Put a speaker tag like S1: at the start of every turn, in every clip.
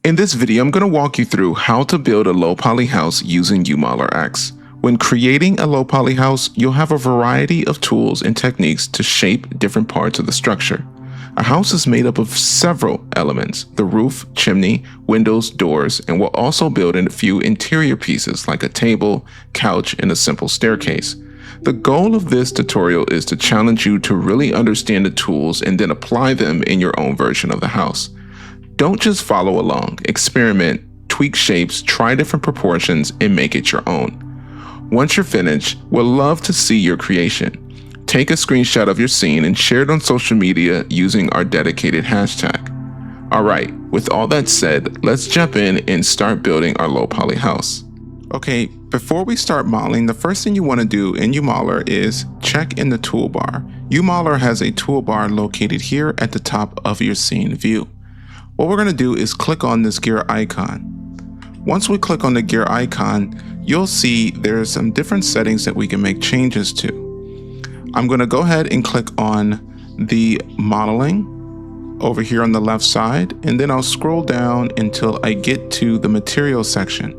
S1: In this video, I'm going to walk you through how to build a low poly house using UModeler X. When creating a low poly house, you'll have a variety of tools and techniques to shape different parts of the structure. A house is made up of several elements: the roof, chimney, windows, doors, and we'll also build in a few interior pieces like a table, couch, and a simple staircase. The goal of this tutorial is to challenge you to really understand the tools and then apply them in your own version of the house. Don't just follow along, experiment, tweak shapes, try different proportions, and make it your own. Once you're finished, we'll love to see your creation. Take a screenshot of your scene and share it on social media using our dedicated hashtag. Alright, with all that said, let's jump in and start building our low poly house. Okay, before we start modeling, the first thing you want to do in UModeler is check in the toolbar. UModeler has a toolbar located here at the top of your scene view. What we're going to do is click on this gear icon. Once we click on the gear icon, you'll see there's some different settings that we can make changes to. I'm going to go ahead and click on the modeling over here on the left side, and then I'll scroll down until I get to the material section.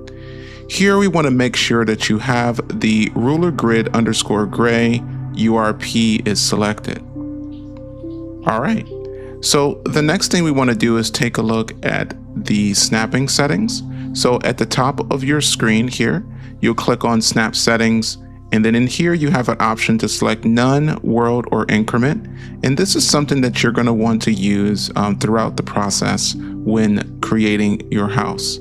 S1: Here we want to make sure that you have the ruler grid _ gray URP is selected. All right. So the next thing we want to do is take a look at the snapping settings. So at the top of your screen here, you'll click on snap settings, and then in here you have an option to select none, world, or increment. And this is something that you're going to want to use throughout the process when creating your house.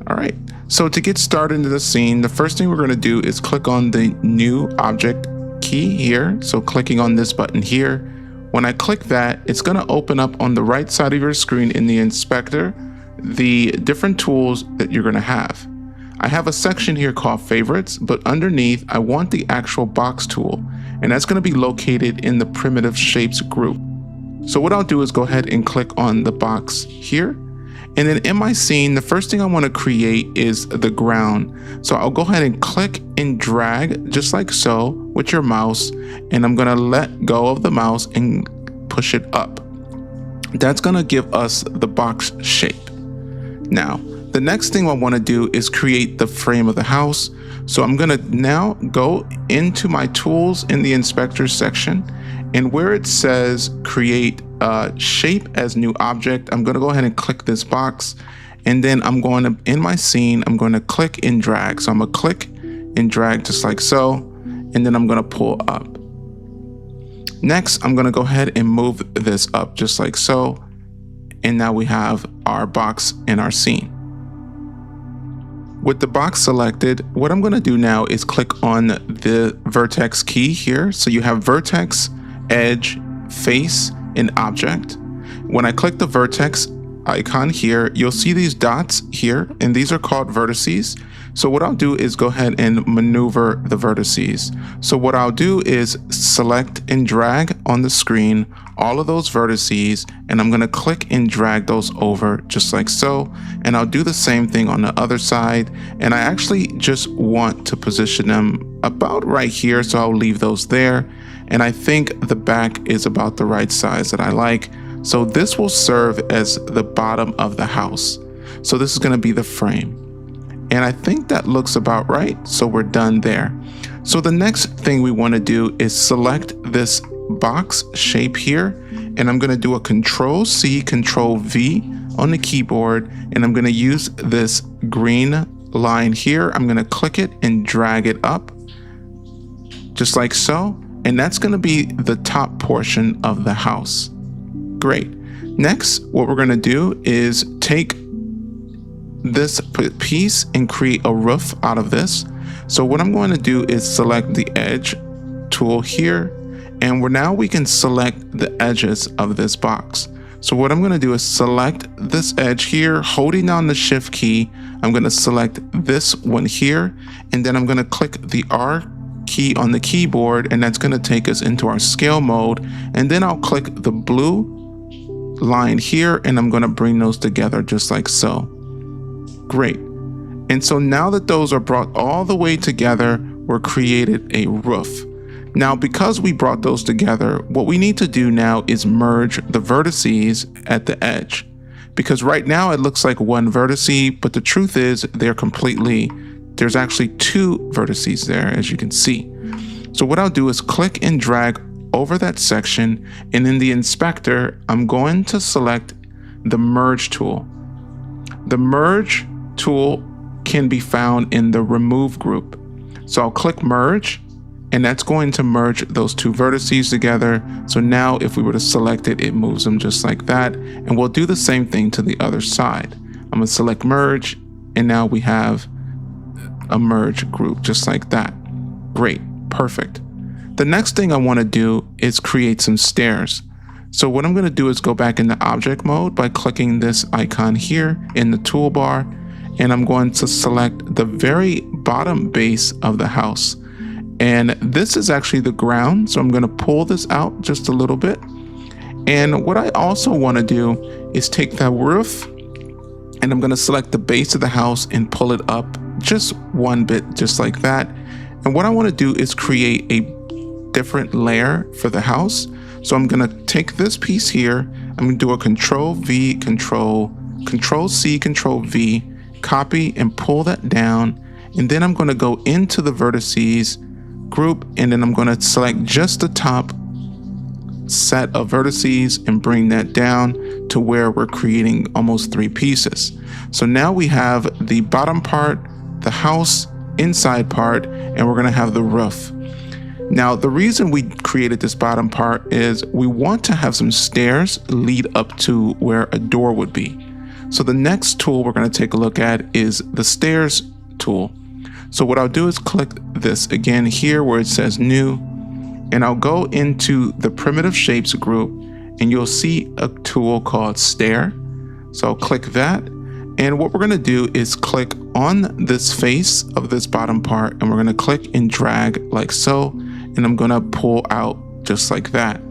S1: All right, so to get started into the scene, the first thing we're going to do is click on the new object key here. So clicking on this button here. When I click that, it's going to open up on the right side of your screen in the inspector the different tools that you're going to have. I have a section here called favorites, but underneath I want the actual box tool, and that's going to be located in the primitive shapes group. So what I'll do is go ahead and click on the box here. And then in my scene, the first thing I want to create is the ground. So I'll go ahead and click and drag just like so with your mouse, and I'm going to let go of the mouse and push it up. That's going to give us the box shape. Now, the next thing I want to do is create the frame of the house. So I'm going to now go into my tools in the inspector section, and where it says create shape as new object, I'm going to go ahead and click this box, and then I'm going to, in my scene, I'm going to click and drag. So I'm going to click and drag just like so, and then I'm going to pull up. Next, I'm going to go ahead and move this up just like so, and now we have our box in our scene. With the box selected, what I'm going to do now is click on the vertex key here. So you have vertex, edge, face, and object. When I click the vertex icon here, you'll see these dots here, and these are called vertices. So what I'll do is go ahead and maneuver the vertices. So what I'll do is select and drag on the screen all of those vertices, and I'm going to click and drag those over just like so. And I'll do the same thing on the other side, and I actually just want to position them about right here, so I'll leave those there. And I think the back is about the right size that I like. So this will serve as the bottom of the house. So this is going to be the frame. And I think that looks about right. So we're done there. So the next thing we want to do is select this box shape here. And I'm going to do a Control-C, Control-V on the keyboard. And I'm going to use this green line here. I'm going to click it and drag it up just like so. And that's going to be the top portion of the house. Great. Next, what we're going to do is take this piece and create a roof out of this. So what I'm going to do is select the edge tool here, and now we can select the edges of this box. So what I'm going to do is select this edge here, holding down the shift key. I'm going to select this one here, and then I'm going to click the R key on the keyboard, and that's going to take us into our scale mode. And then I'll click the blue line here, and I'm going to bring those together just like so. Great. And so now that those are brought all the way together, we're created a roof. Now, because we brought those together, what we need to do now is merge the vertices at the edge. because right now it looks like one vertice, but the truth is there's actually two vertices there, as you can see. So what I'll do is click and drag over that section, and in the inspector, I'm going to select the merge tool. The merge tool can be found in the remove group. So I'll click merge, and that's going to merge those two vertices together. So now if we were to select it, it moves them just like that. And we'll do the same thing to the other side. I'm going to select merge, and now we have a merge group just like that. Great, perfect. The next thing I want to do is create some stairs. So what I'm going to do is go back into object mode by clicking this icon here in the toolbar, and I'm going to select the very bottom base of the house. And this is actually the ground, so I'm going to pull this out just a little bit. And what I also want to do is take that roof, and I'm going to select the base of the house and pull it up just one bit, just like that. And what I want to do is create a different layer for the house. So I'm going to take this piece here, I'm going to do a Control V, Control C, Control V, copy and pull that down. And then I'm going to go into the vertices group, and then I'm going to select just the top set of vertices and bring that down to where we're creating almost three pieces. So now we have the bottom part, the house inside part, and we're going to have the roof. Now, the reason we created this bottom part is we want to have some stairs lead up to where a door would be. So the next tool we're going to take a look at is the stairs tool. So what I'll do is click this again here where it says new, and I'll go into the primitive shapes group, and you'll see a tool called stair. So I'll click that. And what we're going to do is click on this face of this bottom part, and we're going to click and drag like so. And I'm going to pull out just like that.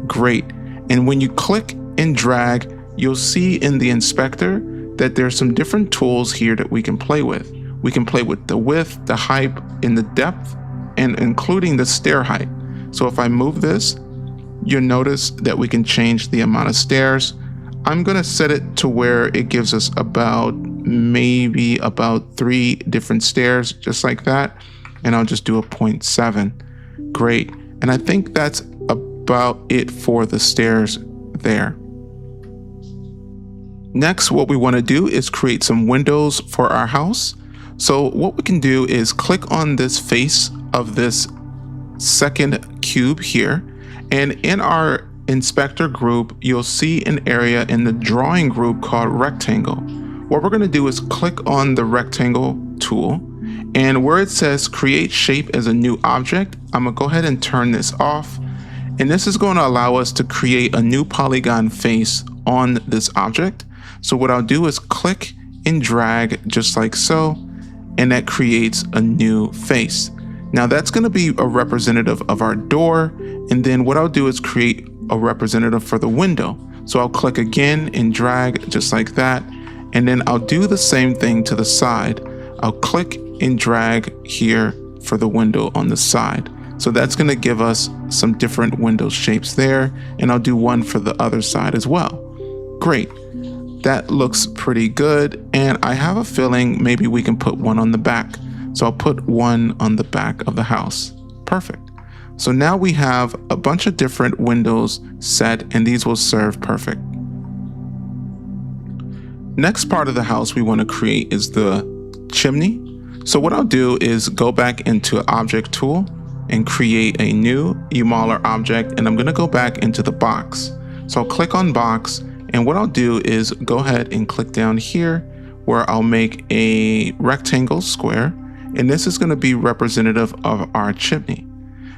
S1: Great. And when you click and drag, you'll see in the inspector that there's some different tools here that we can play with. We can play with the width, the height, and the depth, and including the stair height. So if I move this, you'll notice that we can change the amount of stairs. I'm going to set it to where it gives us maybe about 3 different stairs, just like that. And I'll just do a 0.7. Great. And I think that's about it for the stairs there. Next, what we want to do is create some windows for our house. So what we can do is click on this face of this second cube here. And in our inspector group, you'll see an area in the drawing group called rectangle. What we're going to do is click on the rectangle tool, and where it says create shape as a new object, I'm going to go ahead and turn this off. And this is going to allow us to create a new polygon face on this object. So what I'll do is click and drag just like so, and that creates a new face. Now that's going to be a representative of our door. And then what I'll do is create a representative for the window. So I'll click again and drag just like that. And then I'll do the same thing to the side. I'll click and drag here for the window on the side. So that's going to give us some different window shapes there. And I'll do one for the other side as well. Great. That looks pretty good. And I have a feeling maybe we can put one on the back. So I'll put one on the back of the house. Perfect. So now we have a bunch of different windows set, and these will serve perfect. Next part of the house we want to create is the chimney. So what I'll do is go back into Object Tool and create a new UModeler object, and I'm going to go back into the box. So I'll click on box, and what I'll do is go ahead and click down here where I'll make a rectangle square, and this is going to be representative of our chimney.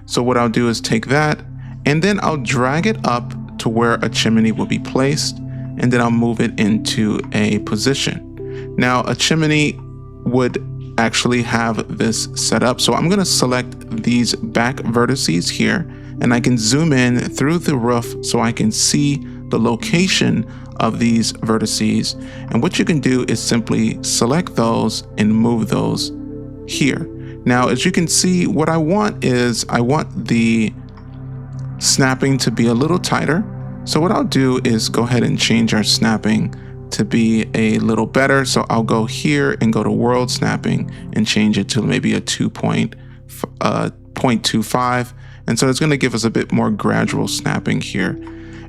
S1: So what I'll do is take that, and then I'll drag it up to where a chimney will be placed, and then I'll move it into a position. Now a chimney would actually have this set up. So I'm going to select these back vertices here, and I can zoom in through the roof so I can see the location of these vertices. And what you can do is simply select those and move those here. Now, as you can see, what I want is I want the snapping to be a little tighter. So what I'll do is go ahead and change our snapping to be a little better. So I'll go here and go to world snapping and change it to maybe a 0.25. And so it's going to give us a bit more gradual snapping here.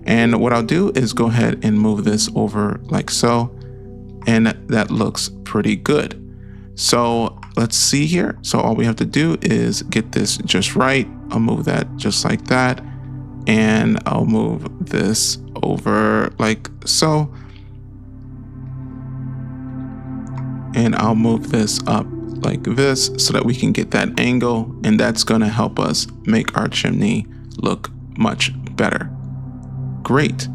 S1: And what I'll do is go ahead and move this over like so. And that looks pretty good. So let's see here. So all we have to do is get this just right. I'll move that just like that. And I'll move this over like so. And I'll move this up like this so that we can get that angle, and that's going to help us make our chimney look much better. Great.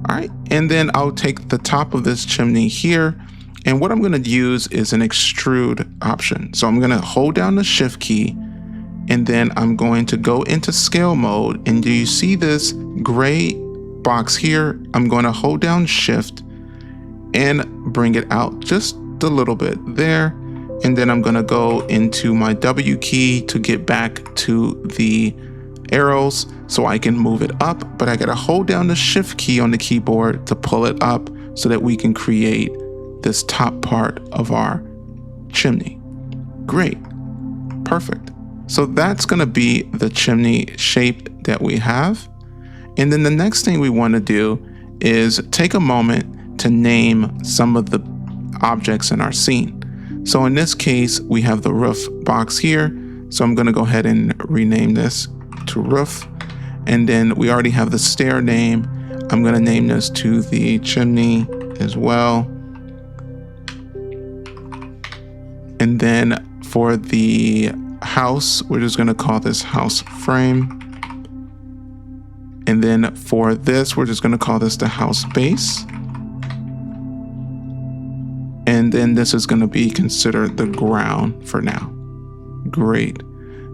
S1: All right, and then I'll take the top of this chimney here, and what I'm going to use is an extrude option. So I'm going to hold down the shift key, and then I'm going to go into scale mode, and do you see this gray box here? I'm going to hold down shift and bring it out just a little bit there. And then I'm going to go into my W key to get back to the arrows so I can move it up, but I got to hold down the shift key on the keyboard to pull it up so that we can create this top part of our chimney. Great. Perfect. So that's going to be the chimney shape that we have. And then the next thing we want to do is take a moment to name some of the objects in our scene. So in this case, we have the roof box here. So I'm going to go ahead and rename this to roof. And then we already have the stair name. I'm going to name this to the chimney as well. And then for the house, we're just going to call this house frame. And then for this, we're just going to call this the house base. And then this is going to be considered the ground for now. Great.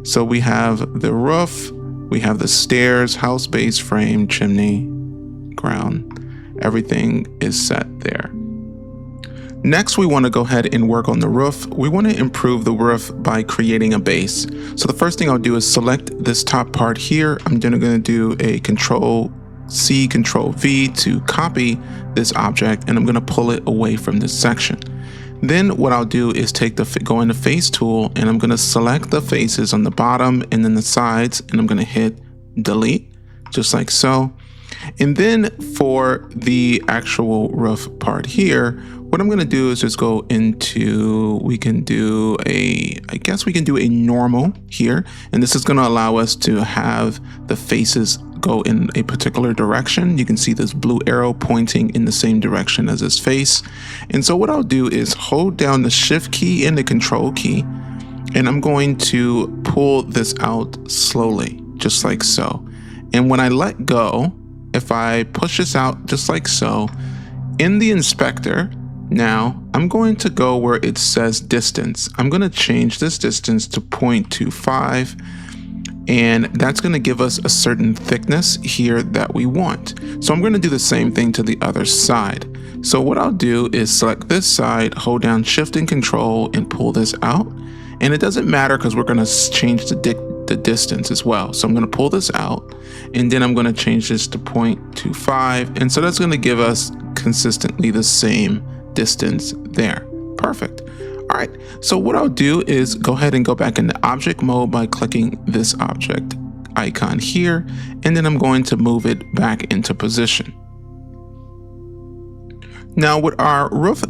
S1: So we have the roof, we have the stairs, house base, frame, chimney, ground. Everything is set there. Next, we want to go ahead and work on the roof. We want to improve the roof by creating a base. So the first thing I'll do is select this top part here. I'm going to do a Control-C, Control-V to copy this object, and I'm going to pull it away from this section. Then what I'll do is go into Face Tool, and I'm going to select the faces on the bottom and then the sides, and I'm going to hit Delete, just like so. And then for the actual roof part here, what I'm going to do is just go into, I guess we can do a normal here. And this is going to allow us to have the faces go in a particular direction. You can see this blue arrow pointing in the same direction as his face. And so what I'll do is hold down the shift key and the control key, and I'm going to pull this out slowly, just like so. And when I let go, if I push this out just like so, in the inspector, now I'm going to go where it says distance. I'm going to change this distance to 0.25, and that's going to give us a certain thickness here that we want. So I'm going to do the same thing to the other side. So what I'll do is select this side, hold down shift and control, and pull this out. And it doesn't matter because we're going to change the distance as well. So I'm going to pull this out, and then I'm going to change this to 0.25. And so that's going to give us consistently the same distance there. Perfect. All right. So what I'll do is go ahead and go back into object mode by clicking this object icon here, and then I'm going to move it back into position. Now with our roof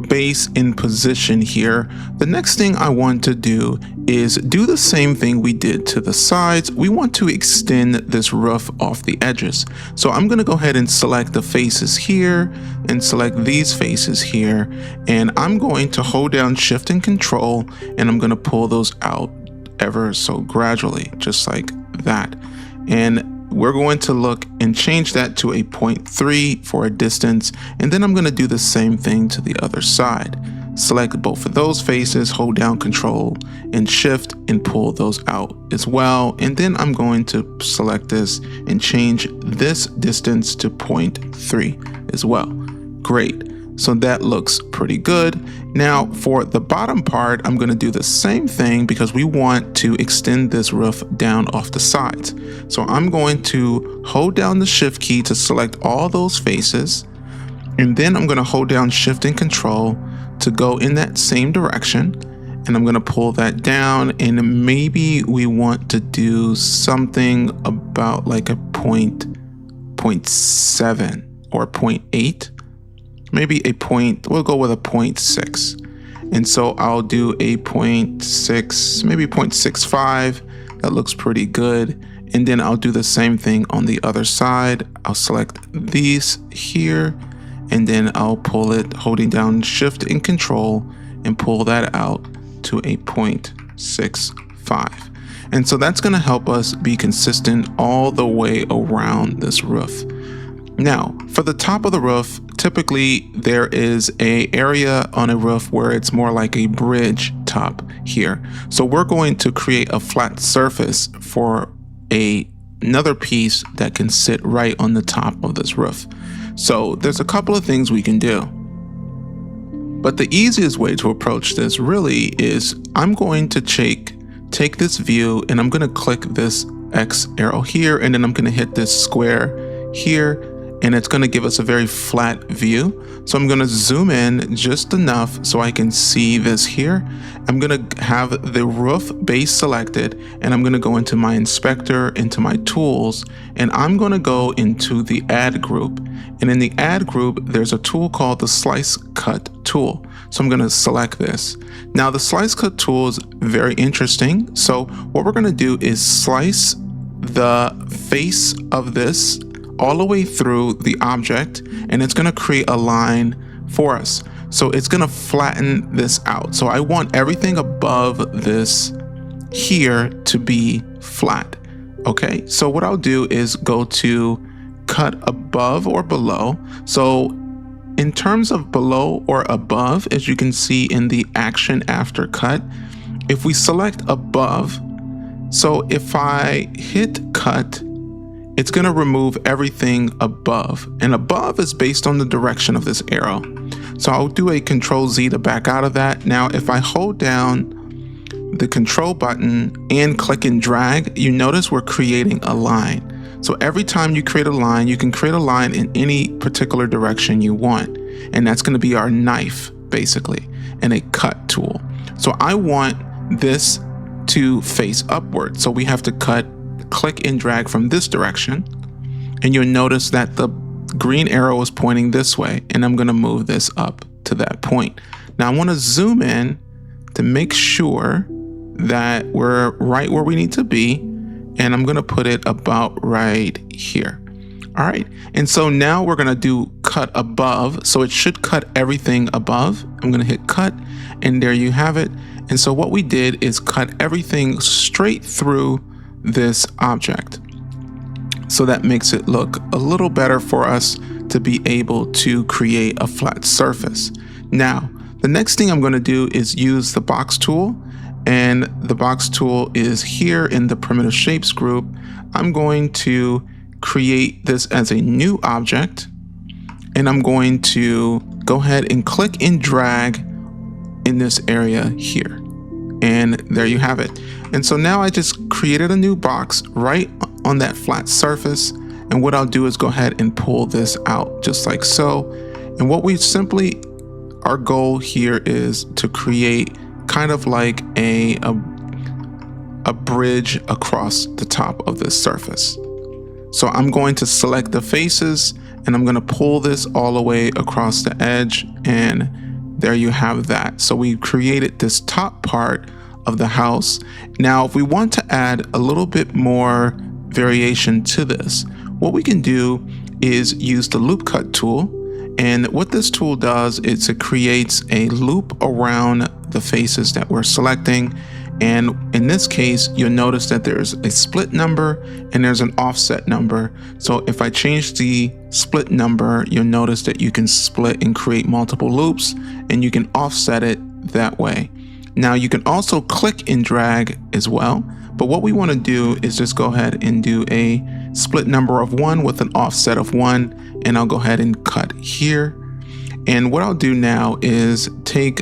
S1: base in position here, the next thing I want to do is do the same thing we did to the sides. We want to extend this roof off the edges. So I'm going to go ahead and select the faces here and select these faces here. And I'm going to hold down shift and control, and I'm going to pull those out ever so gradually, just like that. And we're going to look and change that to a 0.3 for a distance. And then I'm going to do the same thing to the other side. Select both of those faces, hold down control and shift and pull those out as well. And then I'm going to select this and change this distance to 0.3 as well. Great. So that looks pretty good. Now for the bottom part, I'm going to do the same thing because we want to extend this roof down off the sides. So I'm going to hold down the shift key to select all those faces. And then I'm going to hold down Shift and Control to go in that same direction. And I'm going to pull that down, and maybe we want to do something about like a 0.7 or 0.8, maybe we'll go with a 0.6. And so I'll do a 0.6, maybe 0.65. That looks pretty good. And then I'll do the same thing on the other side. I'll select these here, and then I'll pull it holding down Shift and Control and pull that out to a 0.65. And so that's going to help us be consistent all the way around this roof. Now, for the top of the roof, typically there is an area on a roof where it's more like a bridge top here. So we're going to create a flat surface for another piece that can sit right on the top of this roof. So there's a couple of things we can do. But the easiest way to approach this really is I'm going to take this view, and I'm going to click this X arrow here, and then I'm going to hit this square here, and it's going to give us a very flat view. So I'm going to zoom in just enough so I can see this here. I'm going to have the roof base selected, and I'm going to go into my inspector, into my tools, and I'm going to go into the add group. And in the add group, there's a tool called the slice cut tool. So I'm going to select this. Now the slice cut tool is very interesting. So what we're going to do is slice the face of this all the way through the object, and it's going to create a line for us. So it's going to flatten this out. So I want everything above this here to be flat. Okay, so what I'll do is go to cut above or below. So in terms of below or above, as you can see in the action after cut, if we select above, so if I hit cut, it's going to remove everything above, and above is based on the direction of this arrow. So I'll do a Control Z to back out of that. Now, if I hold down the Control button and click and drag, you notice we're creating a line. So every time you create a line, you can create a line in any particular direction you want. And that's going to be our knife, basically, and a cut tool. So I want this to face upward. So we have to click and drag from this direction. And you'll notice that the green arrow is pointing this way. And I'm going to move this up to that point. Now I want to zoom in to make sure that we're right where we need to be. And I'm going to put it about right here. All right. And so now we're going to do cut above. So it should cut everything above. I'm going to hit cut, and there you have it. And so what we did is cut everything straight through this object. So that makes it look a little better for us to be able to create a flat surface. Now, the next thing I'm going to do is use the box tool. And the box tool is here in the primitive shapes group. I'm going to create this as a new object, and I'm going to go ahead and click and drag in this area here. And there you have it. And so now I just created a new box right on that flat surface. And what I'll do is go ahead and pull this out just like so. And what we simply, our goal here is to create kind of like a bridge across the top of this surface. So I'm going to select the faces, and I'm going to pull this all the way across the edge, and there you have that. So we created this top part of the house. Now, if we want to add a little bit more variation to this, what we can do is use the loop cut tool. And what this tool does is it creates a loop around the faces that we're selecting. And in this case, you'll notice that there's a split number and there's an offset number. So if I change the split number, you'll notice that you can split and create multiple loops, and you can offset it that way. Now you can also click and drag as well. But what we want to do is just go ahead and do a split number of 1 with an offset of 1. And I'll go ahead and cut here. And what I'll do now is take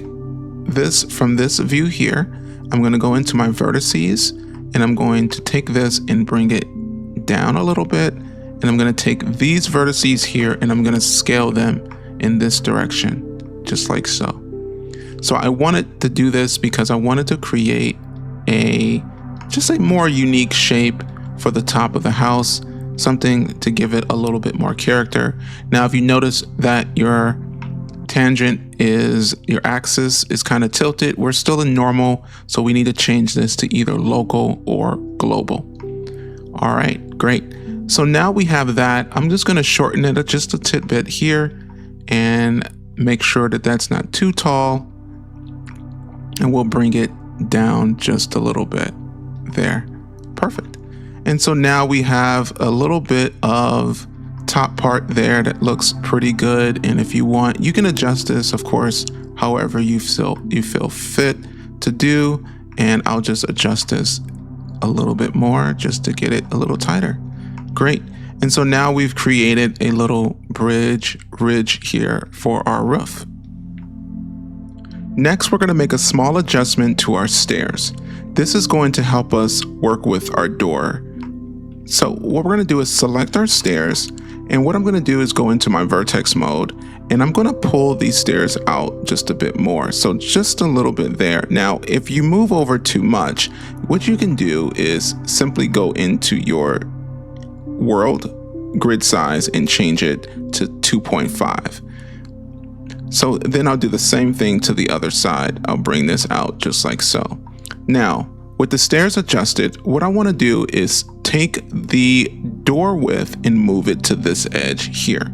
S1: this from this view here. I'm going to go into my vertices, and I'm going to take this and bring it down a little bit. And I'm going to take these vertices here, and I'm going to scale them in this direction, just like so. So I wanted to do this because I wanted to create just a more unique shape for the top of the house, something to give it a little bit more character. Now, if you notice that your axis is kind of tilted, we're still in normal, so we need to change this to either local or global. All right, great. So now we have that. I'm just going to shorten it just a tidbit here and make sure that that's not too tall. And we'll bring it down just a little bit there. Perfect. And so now we have a little bit of top part there that looks pretty good. And if you want, you can adjust this, of course, however you feel fit to do. And I'll just adjust this a little bit more just to get it a little tighter. Great. And so now we've created a little ridge here for our roof. Next, we're going to make a small adjustment to our stairs. This is going to help us work with our door. So what we're going to do is select our stairs, and what I'm going to do is go into my vertex mode, and I'm going to pull these stairs out just a bit more. So just a little bit there. Now, if you move over too much, what you can do is simply go into your world grid size and change it to 2.5. So then I'll do the same thing to the other side. I'll bring this out just like so. Now, with the stairs adjusted, what I want to do is take the door width and move it to this edge here.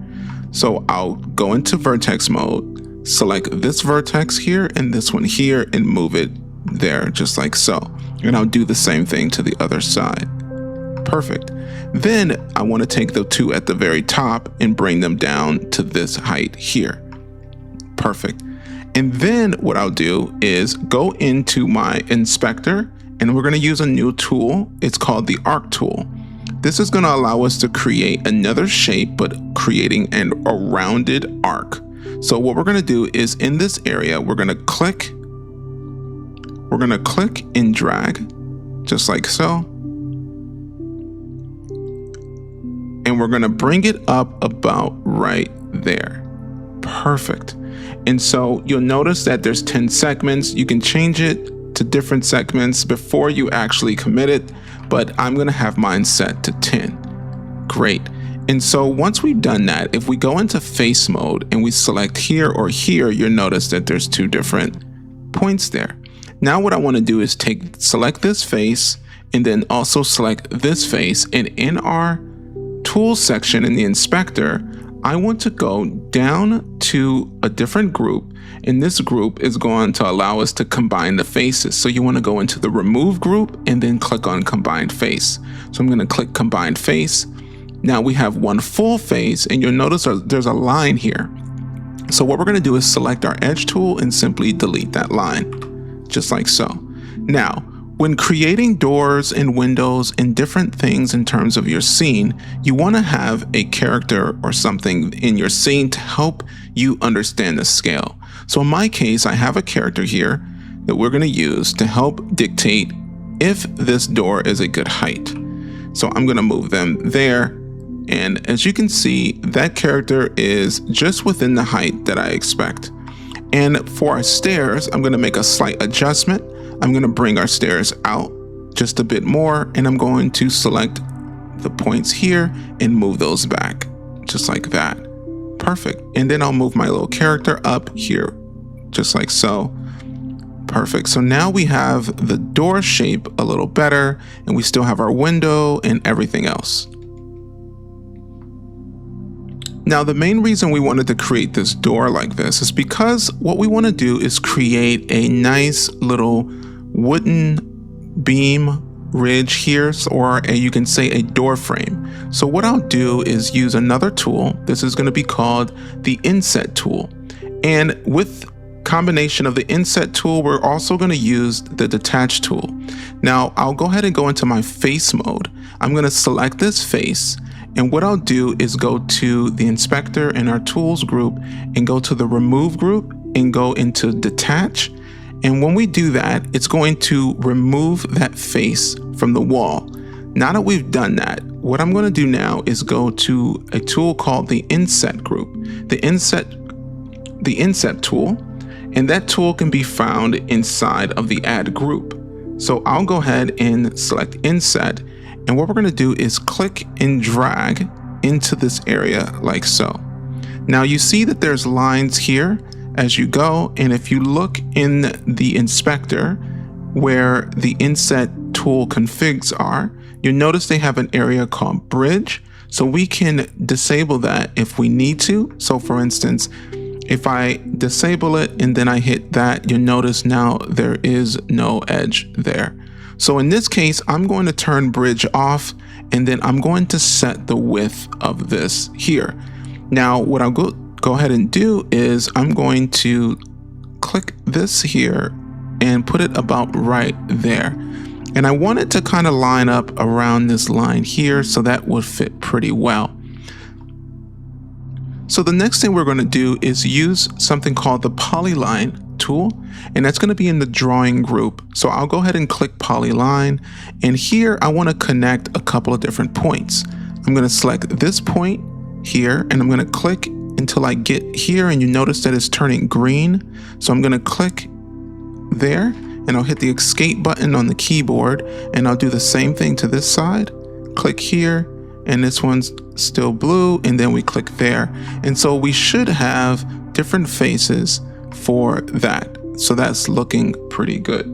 S1: So I'll go into vertex mode, select this vertex here and this one here and move it there just like so. And I'll do the same thing to the other side. Perfect. Then I want to take the two at the very top and bring them down to this height here. Perfect. And then what I'll do is go into my inspector, and we're going to use a new tool. It's called the arc tool. This is going to allow us to create another shape, but creating a rounded arc. So what we're going to do is in this area, we're going to click and drag just like so. And we're going to bring it up about right there. Perfect. And so you'll notice that there's 10 segments. You can change it to different segments before you actually commit it, but I'm going to have mine set to 10. Great. And so once we've done that, if we go into face mode and we select here or here, you'll notice that there's two different points there. Now what I want to do is select this face and then also select this face. And in our tools section in the inspector, I want to go down to a different group, and this group is going to allow us to combine the faces. So you want to go into the remove group and then click on combined face. So I'm going to click combined face. Now we have one full face, and you'll notice there's a line here. So what we're going to do is select our edge tool and simply delete that line, just like so. Now, when creating doors and windows and different things in terms of your scene, you want to have a character or something in your scene to help you understand the scale. So in my case, I have a character here that we're going to use to help dictate if this door is a good height. So I'm going to move them there. And as you can see, that character is just within the height that I expect. And for our stairs, I'm going to make a slight adjustment. I'm going to bring our stairs out just a bit more, and I'm going to select the points here and move those back just like that. Perfect. And then I'll move my little character up here just like so. Perfect. So now we have the door shape a little better, and we still have our window and everything else. Now, the main reason we wanted to create this door like this is because what we want to do is create a nice little wooden beam ridge here, or you can say a door frame. So what I'll do is use another tool. This is going to be called the inset tool. And with combination of the inset tool, we're also going to use the detach tool. Now I'll go ahead and go into my face mode. I'm going to select this face. And what I'll do is go to the inspector in our tools group and go to the remove group and go into detach. And when we do that, it's going to remove that face from the wall. Now that we've done that, what I'm going to do now is go to a tool called the inset group. The inset the inset tool, and that tool can be found inside of the add group. So I'll go ahead and select inset, and what we're going to do is click and drag into this area like so. Now you see that there's lines here as you go, and if you look in the inspector where the inset tool configs are, you'll notice they have an area called bridge. So we can disable that if we need to. So for instance, if I disable it and then I hit that, you'll notice now there is no edge there. So in this case, I'm going to turn bridge off, and then I'm going to set the width of this here. Now, what I'll go ahead and do is I'm going to click this here and put it about right there. And I want it to kind of line up around this line here, so that would fit pretty well. So the next thing we're going to do is use something called the polyline tool, and that's going to be in the drawing group. So I'll go ahead and click polyline, and here I want to connect a couple of different points. I'm going to select this point here, and I'm going to click until I get here, and you notice that it's turning green. So I'm going to click there, and I'll hit the escape button on the keyboard, and I'll do the same thing to this side. Click here, and this one's still blue, and then we click there. And so we should have different faces for that. So that's looking pretty good.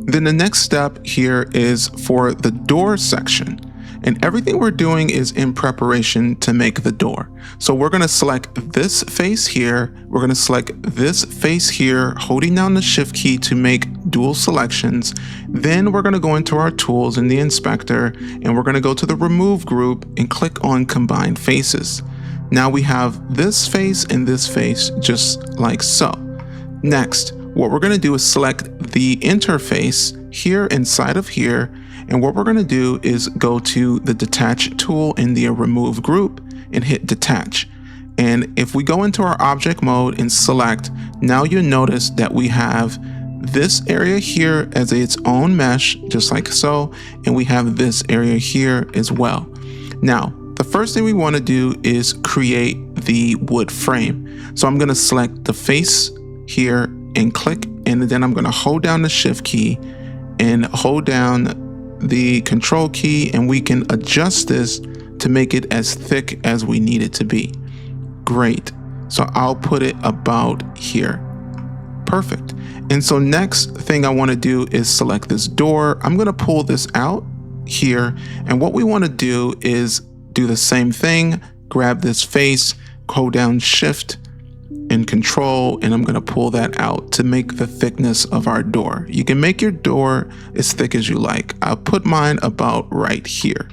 S1: Then the next step here is for the door section. And everything we're doing is in preparation to make the door. So we're going to select this face here. We're going to select this face here, holding down the shift key to make dual selections. Then we're going to go into our tools in the inspector, and we're going to go to the remove group and click on combine faces. Now we have this face and this face just like so. Next, what we're going to do is select the interface here inside of here. And what we're going to do is go to the detach tool in the remove group and hit detach. And if we go into our object mode and select, now you'll notice that we have this area here as its own mesh, just like so. And we have this area here as well. Now, the first thing we want to do is create the wood frame. So I'm going to select the face here and click, and then I'm going to hold down the shift key and hold down the control key, and we can adjust this to make it as thick as we need it to be. Great. So I'll put it about here. Perfect. And so next thing I want to do is select this door. I'm going to pull this out here, and what we want to do is do the same thing. Grab this face, hold down shift and control, and I'm going to pull that out to make the thickness of our door. You can make your door as thick as you like. I'll put mine about right here.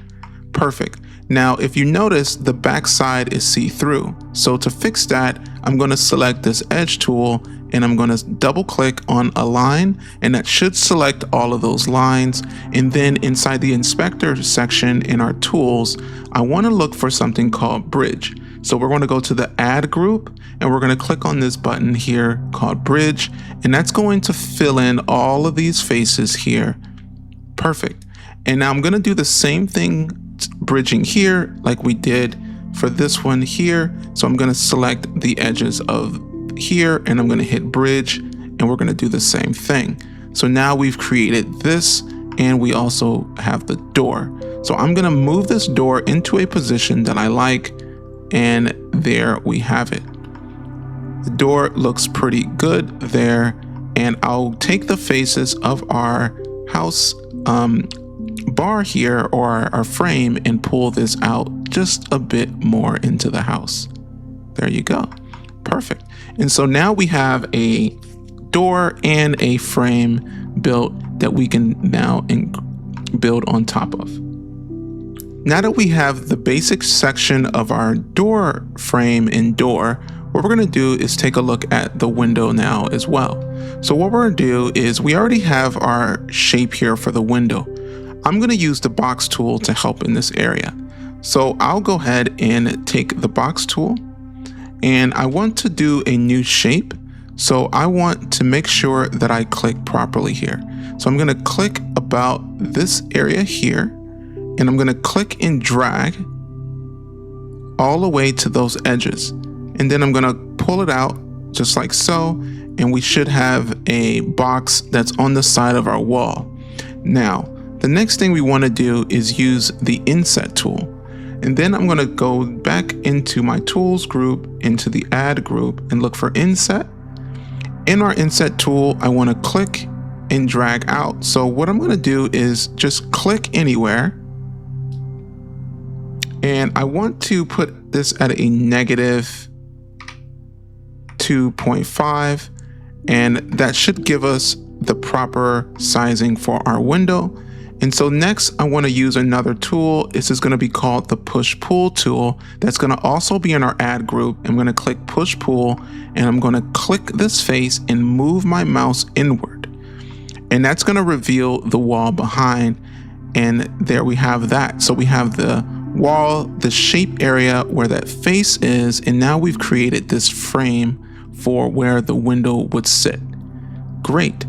S1: Perfect. Now, if you notice, the back side is see-through. So to fix that, I'm going to select this edge tool, and I'm going to double click on align, and that should select all of those lines. And then inside the inspector section in our tools, I want to look for something called bridge. So we're going to go to the add group, and we're going to click on this button here called bridge, and that's going to fill in all of these faces here. Perfect. And now I'm going to do the same thing bridging here like we did for this one here. So I'm going to select the edges of here, and I'm going to hit bridge, and we're going to do the same thing. So now we've created this, and we also have the door. So I'm going to move this door into a position that I like, and there we have it. The door looks pretty good there, and I'll take the faces of our house bar here, or our frame, and pull this out just a bit more into the house. There you go. Perfect. And so now we have a door and a frame built that we can now build on top of. Now that we have the basic section of our door frame and door, what we're going to do is take a look at the window now as well. So what we're going to do is we already have our shape here for the window. I'm going to use the box tool to help in this area. So I'll go ahead and take the box tool, and I want to do a new shape. So I want to make sure that I click properly here. So I'm going to click about this area here, and I'm going to click and drag all the way to those edges. And then I'm going to pull it out just like so, and we should have a box that's on the side of our wall. Now, the next thing we want to do is use the inset tool. And then I'm going to go back into my tools group, into the add group, and look for inset. In our inset tool, I want to click and drag out. So what I'm going to do is just click anywhere. And I want to put this at a negative 2.5. And that should give us the proper sizing for our window. And so next I want to use another tool. This is going to be called the push pull tool. That's going to also be in our add group. I'm going to click push pull, and I'm going to click this face and move my mouse inward. And that's going to reveal the wall behind. And there we have that. So we have the wall, the shape area where that face is. And now we've created this frame for where the window would sit. Great.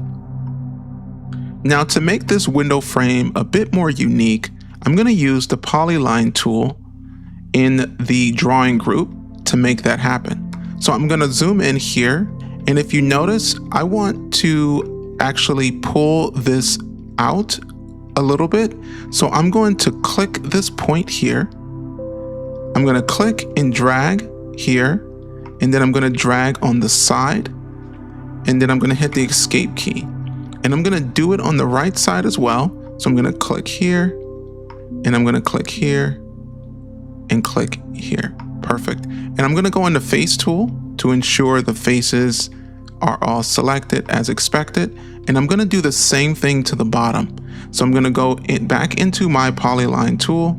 S1: Now, to make this window frame a bit more unique, I'm going to use the polyline tool in the drawing group to make that happen. So I'm going to zoom in here, and if you notice, I want to actually pull this out a little bit. So I'm going to click this point here. I'm going to click and drag here, and then I'm going to drag on the side, and then I'm going to hit the escape key. And I'm going to do it on the right side as well. So I'm going to click here, and I'm going to click here and click here. Perfect. And I'm going to go into face tool to ensure the faces are all selected as expected. And I'm going to do the same thing to the bottom. So I'm going to go back into my polyline tool,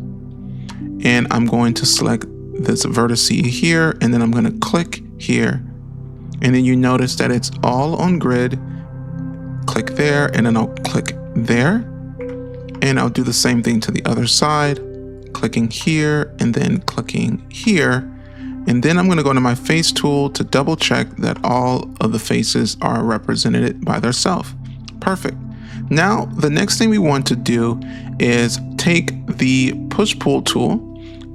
S1: and I'm going to select this vertex here, and then I'm going to click here. And then you notice that it's all on grid. Click there, and then I'll click there, and I'll do the same thing to the other side, clicking here and then clicking here. And then I'm going to go into my face tool to double check that all of the faces are represented by themselves. Perfect. Now the next thing we want to do is take the push pull tool,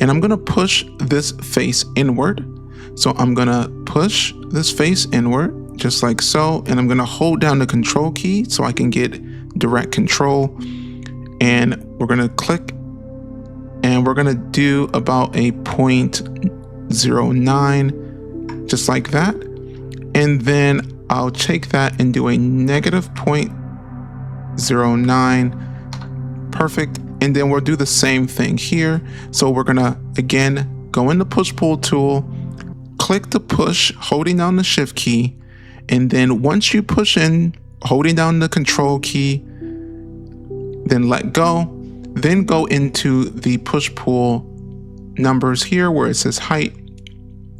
S1: and I'm going to push this face inward. So I'm going to push this face inward, just like so, and I'm going to hold down the control key so I can get direct control, and we're going to click, and we're going to do about a 0.09, just like that. And then I'll take that and do a negative 0.09. Perfect. And then we'll do the same thing here. So we're going to again go in the push pull tool, click the push, holding down the shift key. And then once you push in, holding down the control key, then let go, then go into the push pull numbers here where it says height,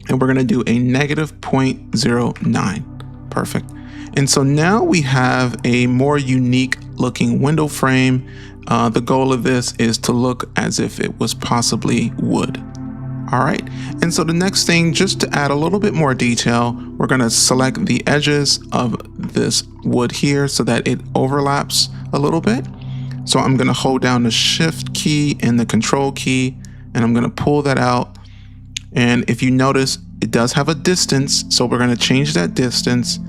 S1: and we're going to do a negative 0.09. Perfect. And so now we have a more unique looking window frame. The goal of this is to look as if it was possibly wood. All right, and so the next thing, just to add a little bit more detail, we're going to select the edges of this wood here so that it overlaps a little bit. So I'm going to hold down the shift key and the control key, and I'm going to pull that out. And if you notice, it does have a distance, so we're going to change that distance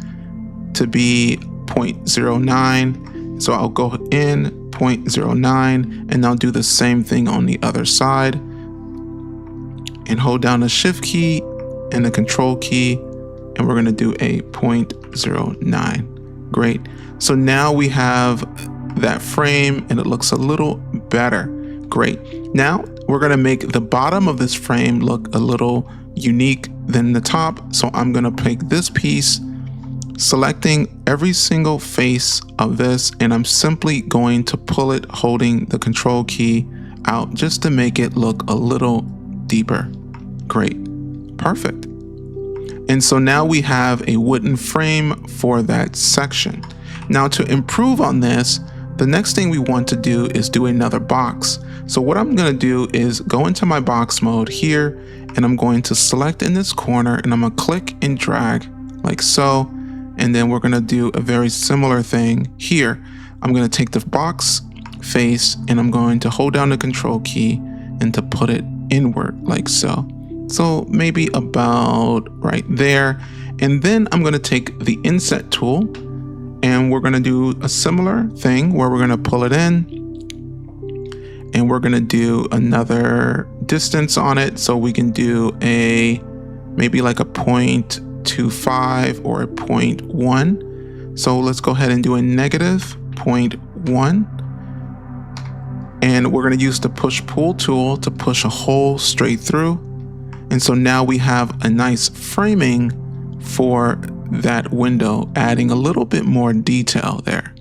S1: to be 0.09. So I'll go in 0.09, and I'll do the same thing on the other side. And hold down the shift key and the control key, and we're going to do a 0.09. Great. So now we have that frame, and it looks a little better. Great. Now we're going to make the bottom of this frame look a little unique than the top. So I'm going to pick this piece, selecting every single face of this, and I'm simply going to pull it holding the control key out just to make it look a little deeper. Great. Perfect. And so now we have a wooden frame for that section. Now to improve on this, the next thing we want to do is do another box. So what I'm going to do is go into my box mode here, and I'm going to select in this corner, and I'm going to click and drag like so. And then we're going to do a very similar thing here. I'm going to take the box face, and I'm going to hold down the control key and to put it inward like so. So maybe about right there. And then I'm going to take the inset tool and we're going to do a similar thing where we're going to pull it in and we're going to do another distance on it. So we can do maybe like a 0.25 or a 0.1. So let's go ahead and do a negative 0.1. And we're going to use the push pull tool to push a hole straight through. And so now we have a nice framing for that window, adding a little bit more detail there.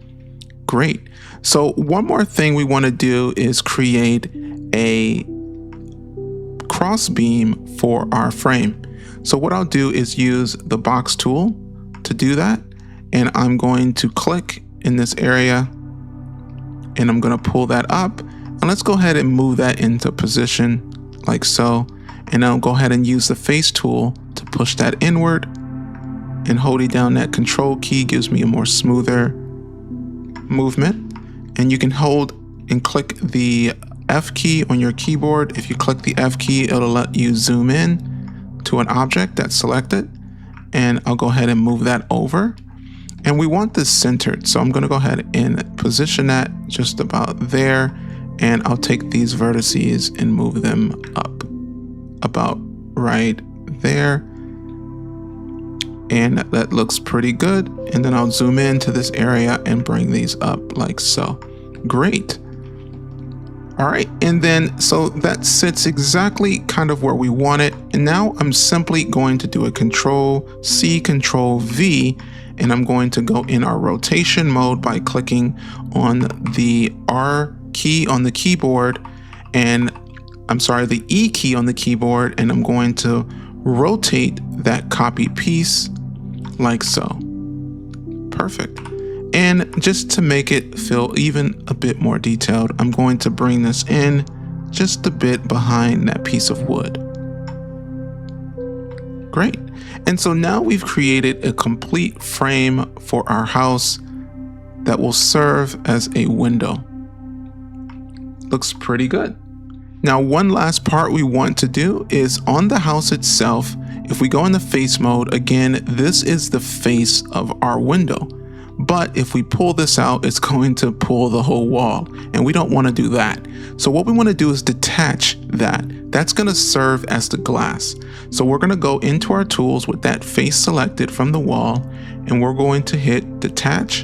S1: Great. So one more thing we want to do is create a cross beam for our frame. So what I'll do is use the box tool to do that. And I'm going to click in this area and I'm going to pull that up. And let's go ahead and move that into position like so. And I'll go ahead and use the face tool to push that inward, and holding down that control key gives me a more smoother movement. And you can hold and click the F key on your keyboard. If you click the F key, it'll let you zoom in to an object that's selected. And I'll go ahead and move that over. And we want this centered. So I'm going to go ahead and position that just about there. And I'll take these vertices and move them up about right there. And that looks pretty good. And then I'll zoom into this area and bring these up like so. Great. All right. And then so that sits exactly kind of where we want it. And now I'm simply going to do a Control C, Control V, and I'm going to go in our rotation mode by clicking on the R key on the keyboard, and the E key on the keyboard, and I'm going to rotate that copy piece like so. Perfect. And just to make it feel even a bit more detailed, I'm going to bring this in just a bit behind that piece of wood. Great. And so now we've created a complete frame for our house that will serve as a window. Looks pretty good. Now, one last part we want to do is on the house itself. If we go in the face mode, again, this is the face of our window. But if we pull this out, it's going to pull the whole wall, and we don't want to do that. So what we want to do is detach that. That's going to serve as the glass. So we're going to go into our tools with that face selected from the wall, and we're going to hit detach.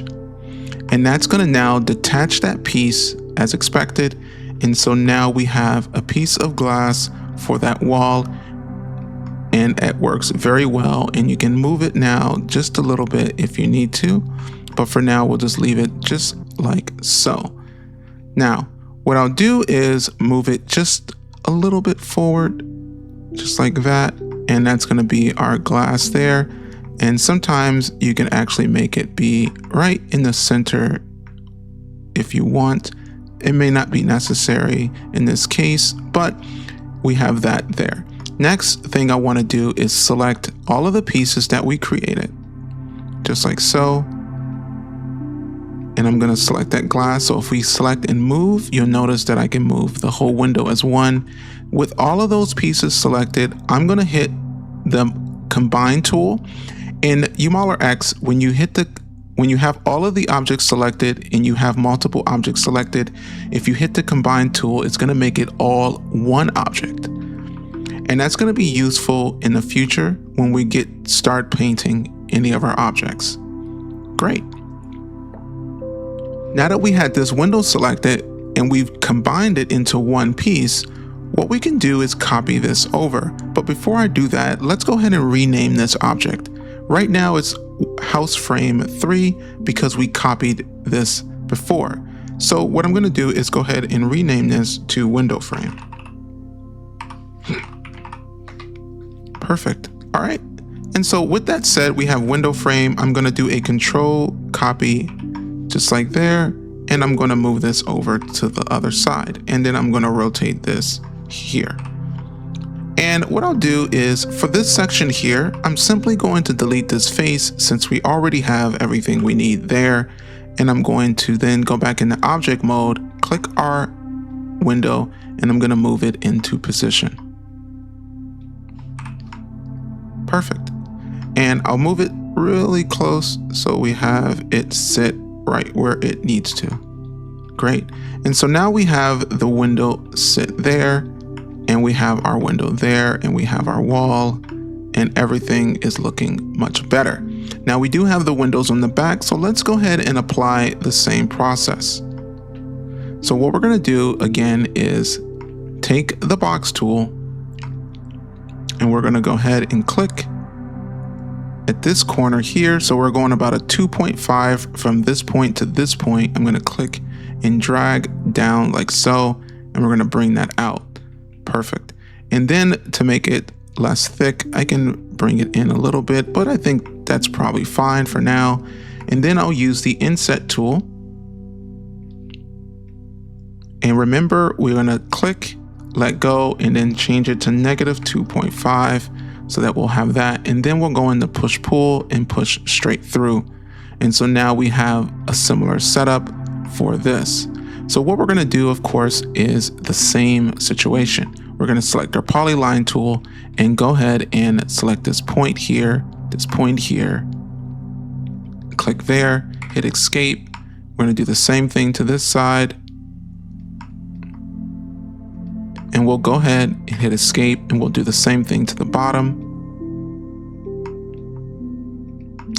S1: And that's going to now detach that piece as expected. And so now we have a piece of glass for that wall, and it works very well. And you can move it now just a little bit if you need to, but for now we'll just leave it just like so. Now what I'll do is move it just a little bit forward, just like that, and that's going to be our glass there. And sometimes you can actually make it be right in the center if you want. It may not be necessary in this case, but we have that there. Next thing I want to do is select all of the pieces that we created, just like so. And I'm going to select that glass. So if we select and move, you'll notice that I can move the whole window as one. With all of those pieces selected, I'm going to hit the combine tool. In UModeler X, when you have all of the objects selected and you have multiple objects selected, if you hit the combine tool, it's going to make it all one object. And that's going to be useful in the future when we start painting any of our objects. Great. Now that we had this window selected and we've combined it into one piece, what we can do is copy this over. But before I do that, let's go ahead and rename this object. Right now it's house frame 3 because we copied this before. So what I'm going to do is go ahead and rename this to window frame. Perfect. All right. And so with that said, we have window frame. I'm going to do a control copy just like there. And I'm going to move this over to the other side. And then I'm going to rotate this here. And what I'll do is for this section here, I'm simply going to delete this face since we already have everything we need there. And I'm going to then go back into object mode, click our window, and I'm going to move it into position. Perfect. And I'll move it really close so we have it sit right where it needs to. Great. And so now we have the window sit there, and we have our window there, and we have our wall, and everything is looking much better. Now we do have the windows on the back, so let's go ahead and apply the same process. So what we're going to do again is take the box tool, and we're going to go ahead and click at this corner here. So we're going about a 2.5 from this point to this point. I'm going to click and drag down like so, and we're going to bring that out. Perfect. And then to make it less thick, I can bring it in a little bit, but I think that's probably fine for now. And then I'll use the inset tool. And remember, we're going to click, let go, and then change it to -2.5 so that we'll have that. And then we'll go into push pull and push straight through. And so now we have a similar setup for this. So what we're going to do, of course, is the same situation. We're going to select our polyline tool and go ahead and select this point here, click there, hit escape. We're going to do the same thing to this side. And we'll go ahead and hit escape, and we'll do the same thing to the bottom.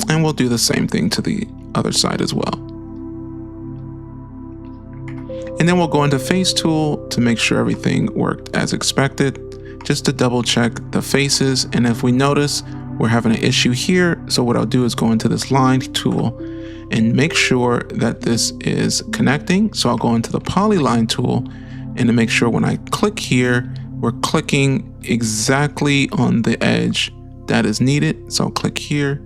S1: And we'll do the same thing to the other side as well. And then we'll go into face tool to make sure everything worked as expected, just to double check the faces. And if we notice we're having an issue here, so what I'll do is go into this line tool and make sure that this is connecting. So I'll go into the polyline tool, and to make sure when I click here, we're clicking exactly on the edge that is needed. So I'll click here,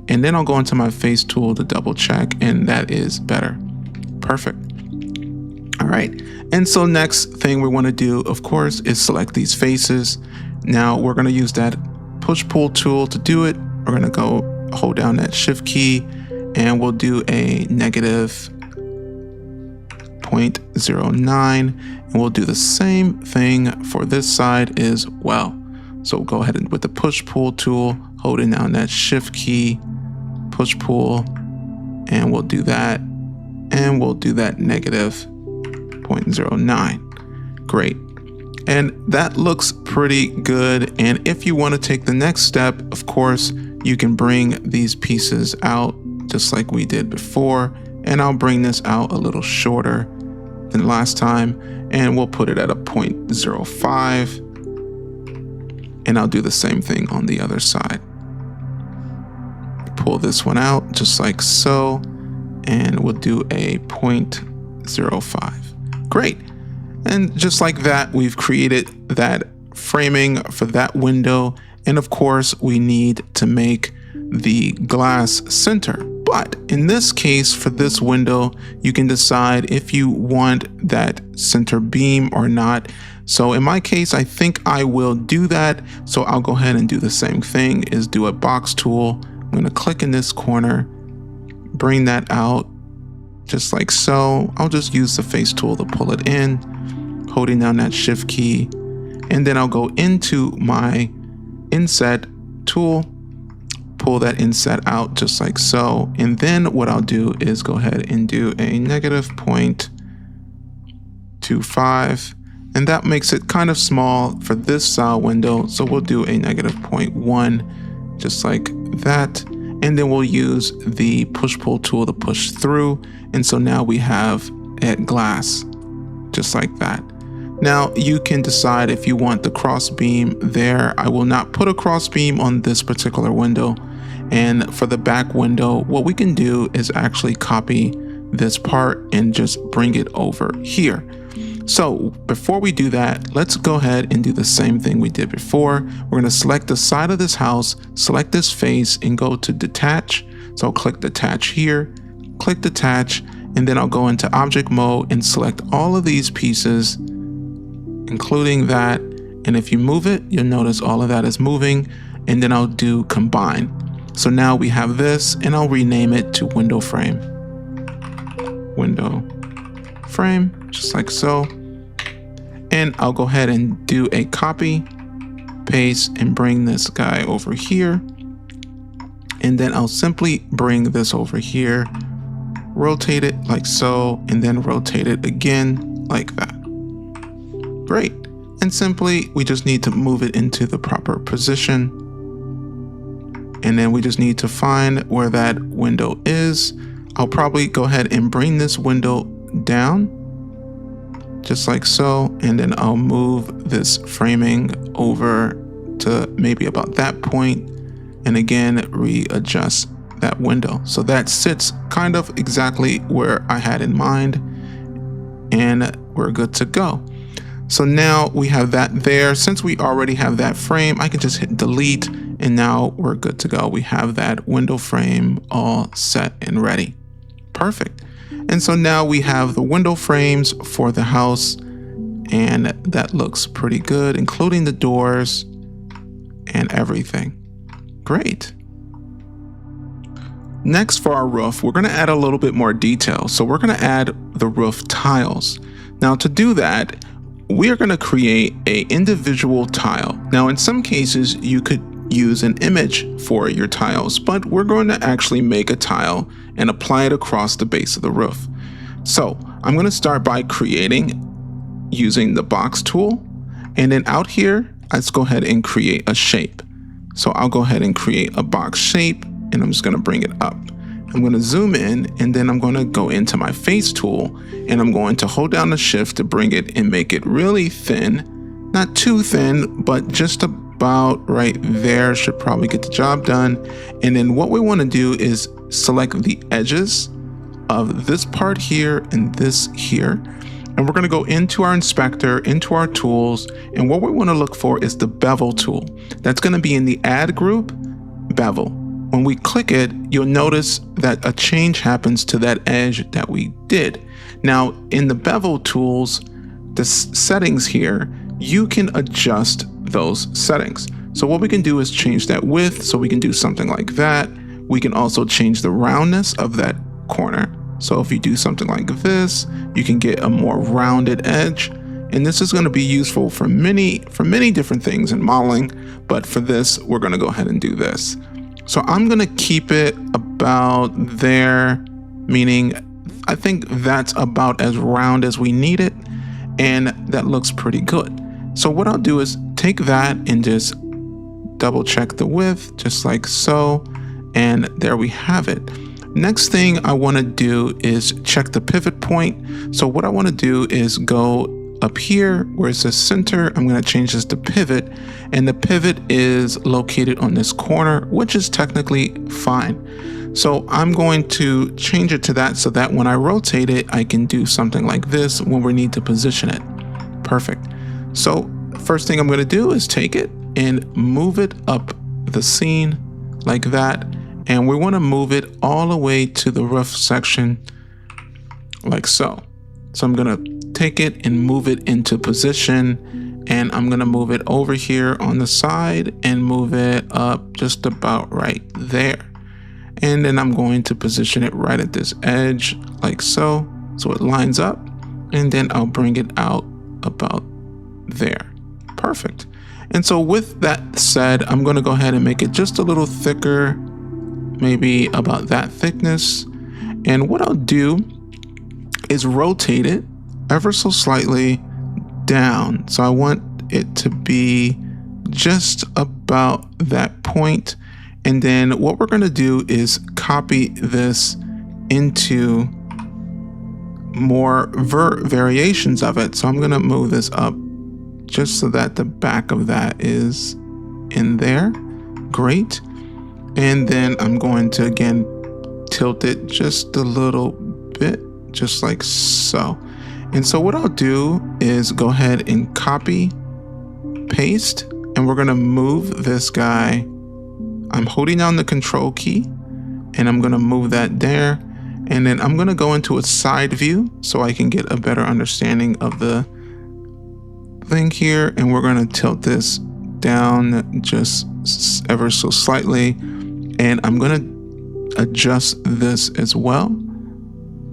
S1: and then I'll go into my face tool to double check, and that is better. Perfect. All right. And so next thing we want to do, of course, is select these faces. Now we're going to use that push pull tool to do it. We're going to go hold down that shift key, and we'll do a -0.09, and we'll do the same thing for this side as well. So go ahead and with the push pull tool, holding down that shift key, push pull, and we'll do that, and we'll do that -0.09. Great. And that looks pretty good. And if you want to take the next step, of course, you can bring these pieces out just like we did before. And I'll bring this out a little shorter than last time, and we'll put it at a 0.05. And I'll do the same thing on the other side. Pull this one out just like so, and we'll do a 0.05. Great. And just like that, we've created that framing for that window. And of course, we need to make the glass center. But in this case, for this window, you can decide if you want that center beam or not. So in my case, I think I will do that. So I'll go ahead and do the same thing, is do a box tool. I'm going to click in this corner, bring that out just like so. I'll just use the face tool to pull it in, holding down that shift key. And then I'll go into my inset tool, pull that inset out just like so. And then what I'll do is go ahead and do a -0.25. And that makes it kind of small for this style window. So we'll do a -0.1, just like that. And then we'll use the push pull tool to push through. And so now we have a glass, just like that. Now you can decide if you want the cross beam there. I will not put a cross beam on this particular window. And for the back window, what we can do is actually copy this part and just bring it over here. So before we do that, let's go ahead and do the same thing we did before. We're going to select the side of this house, select this face, and go to detach. So I'll click detach here, click detach, and then I'll go into object mode and select all of these pieces, including that. And if you move it, you'll notice all of that is moving. And then I'll do combine. So now we have this, and I'll rename it to window frame. Window frame, just like so. And I'll go ahead and do a copy paste and bring this guy over here. And then I'll simply bring this over here, rotate it like so, and then rotate it again like that. Great. And simply, we just need to move it into the proper position. And then we just need to find where that window is. I'll probably go ahead and bring this window down, just like so. And then I'll move this framing over to maybe about that point. And again, readjust that window. So that sits kind of exactly where I had in mind. And we're good to go. So now we have that there. Since we already have that frame, I can just hit delete and now we're good to go. We have that window frame all set and ready. Perfect. And so now we have the window frames for the house and that looks pretty good, including the doors and everything. Great. Next for our roof, we're going to add a little bit more detail. So we're going to add the roof tiles. Now to do that, we are going to create an individual tile. Now, in some cases, you could use an image for your tiles, but we're going to actually make a tile and apply it across the base of the roof. So I'm going to start by creating using the box tool. And then out here, let's go ahead and create a shape. So I'll go ahead and create a box shape and I'm just going to bring it up. I'm going to zoom in and then I'm going to go into my face tool and I'm going to hold down the shift to bring it and make it really thin, not too thin, but just about right there should probably get the job done. And then what we want to do is select the edges of this part here and this here. And we're going to go into our inspector, into our tools. And what we want to look for is the bevel tool. That's going to be in the add group, bevel. When we click it, you'll notice that a change happens to that edge that we did. Now, in the bevel tools, the settings here, you can adjust those settings. So what we can do is change that width. So we can do something like that. We can also change the roundness of that corner. So if you do something like this, you can get a more rounded edge. And this is going to be useful for many different things in modeling. But for this, we're going to go ahead and do this. So I'm going to keep it about there, meaning I think that's about as round as we need it. And that looks pretty good. So what I'll do is take that and just double check the width, just like so. And there we have it. Next thing I want to do is check the pivot point. So what I want to do is go up here where it says center. I'm going to change this to pivot, and the pivot is located on this corner, which is technically fine. So I'm going to change it to that so that when I rotate it, I can do something like this when we need to position it. Perfect. So first thing I'm going to do is take it and move it up the scene like that. And we want to move it all the way to the roof section like so. So I'm going to take it and move it into position, and I'm going to move it over here on the side and move it up just about right there. And then I'm going to position it right at this edge like so it lines up, and then I'll bring it out about there. Perfect. And so with that said, I'm going to go ahead and make it just a little thicker, maybe about that thickness. And what I'll do is rotate it ever so slightly down. So I want it to be just about that point. And then what we're going to do is copy this into more variations of it. So I'm going to move this up just so that the back of that is in there. Great. And then I'm going to again tilt it just a little bit, just like so. And so what I'll do is go ahead and copy, paste, and we're going to move this guy. I'm holding down the control key and I'm going to move that there. And then I'm going to go into a side view so I can get a better understanding of the thing here. And we're going to tilt this down just ever so slightly. And I'm going to adjust this as well.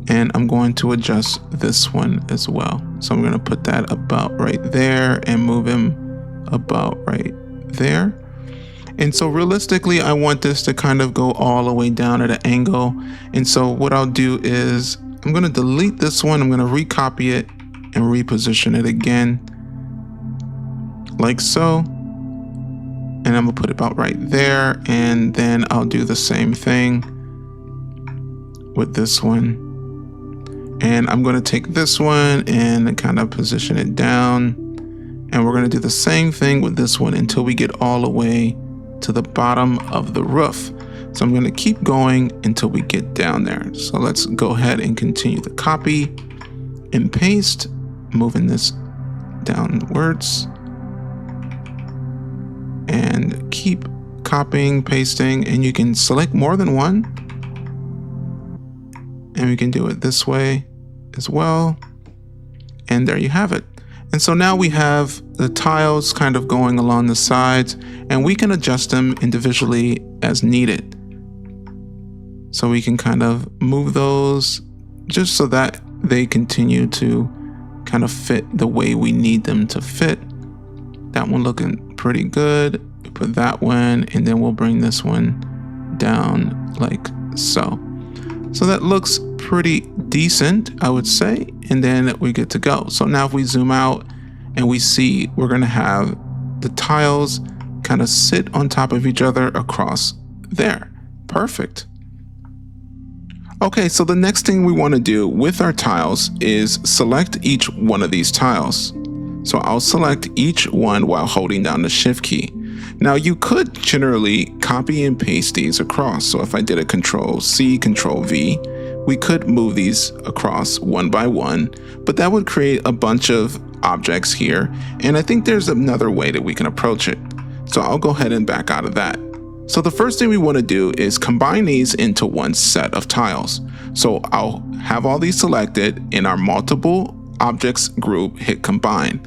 S1: And I'm going to adjust this one as well. So I'm going to put that about right there and move him about right there. And so realistically, I want this to kind of go all the way down at an angle. And so what I'll do is I'm going to delete this one. I'm going to recopy it and reposition it again, like so. And I'm going to put it about right there. And then I'll do the same thing with this one. And I'm going to take this one and kind of position it down. And we're going to do the same thing with this one until we get all the way to the bottom of the roof. So I'm going to keep going until we get down there. So let's go ahead and continue the copy and paste, moving this downwards, and keep copying, pasting, and you can select more than one, and we can do it this way as well. And there you have it. And so now we have the tiles kind of going along the sides, and we can adjust them individually as needed. So we can kind of move those just so that they continue to kind of fit the way we need them to fit. That one looking pretty good. We put that one, and then we'll bring this one down like so. So that looks pretty decent, I would say, and then we're good to go. So now if we zoom out and we see, we're going to have the tiles kind of sit on top of each other across there. Perfect. Okay, so the next thing we want to do with our tiles is select each one of these tiles. So I'll select each one while holding down the Shift key. Now you could generally copy and paste these across. So if I did a Control C, Control V, we could move these across one by one, but that would create a bunch of objects here. And I think there's another way that we can approach it. So I'll go ahead and back out of that. So the first thing we want to do is combine these into one set of tiles. So I'll have all these selected in our multiple objects group, hit combine.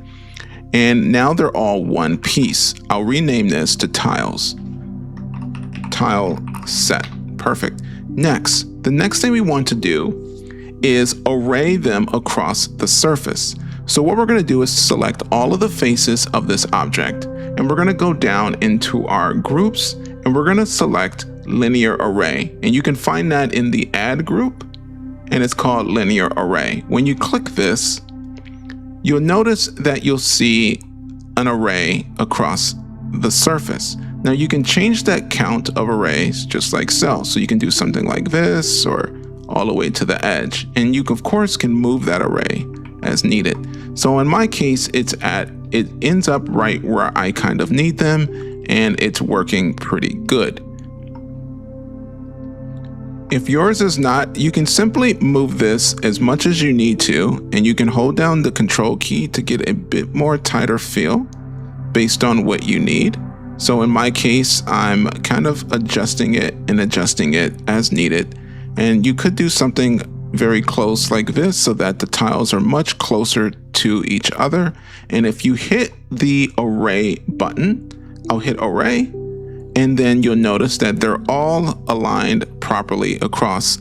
S1: And now they're all one piece. I'll rename this to tiles. Tile set. Perfect. Next, the next thing we want to do is array them across the surface. So what we're going to do is select all of the faces of this object, and we're going to go down into our groups, and we're going to select linear array. And you can find that in the add group, and it's called linear array. When you click this, you'll notice that you'll see an array across the surface. Now you can change that count of arrays just like so. So you can do something like this or all the way to the edge. And you of course can move that array as needed. So in my case, it ends up right where I kind of need them, and it's working pretty good. If yours is not, you can simply move this as much as you need to, and you can hold down the Control key to get a bit more tighter feel based on what you need. So in my case, I'm kind of adjusting it as needed. And you could do something very close like this so that the tiles are much closer to each other. And if you hit the array button, I'll hit array, and then you'll notice that they're all aligned properly across,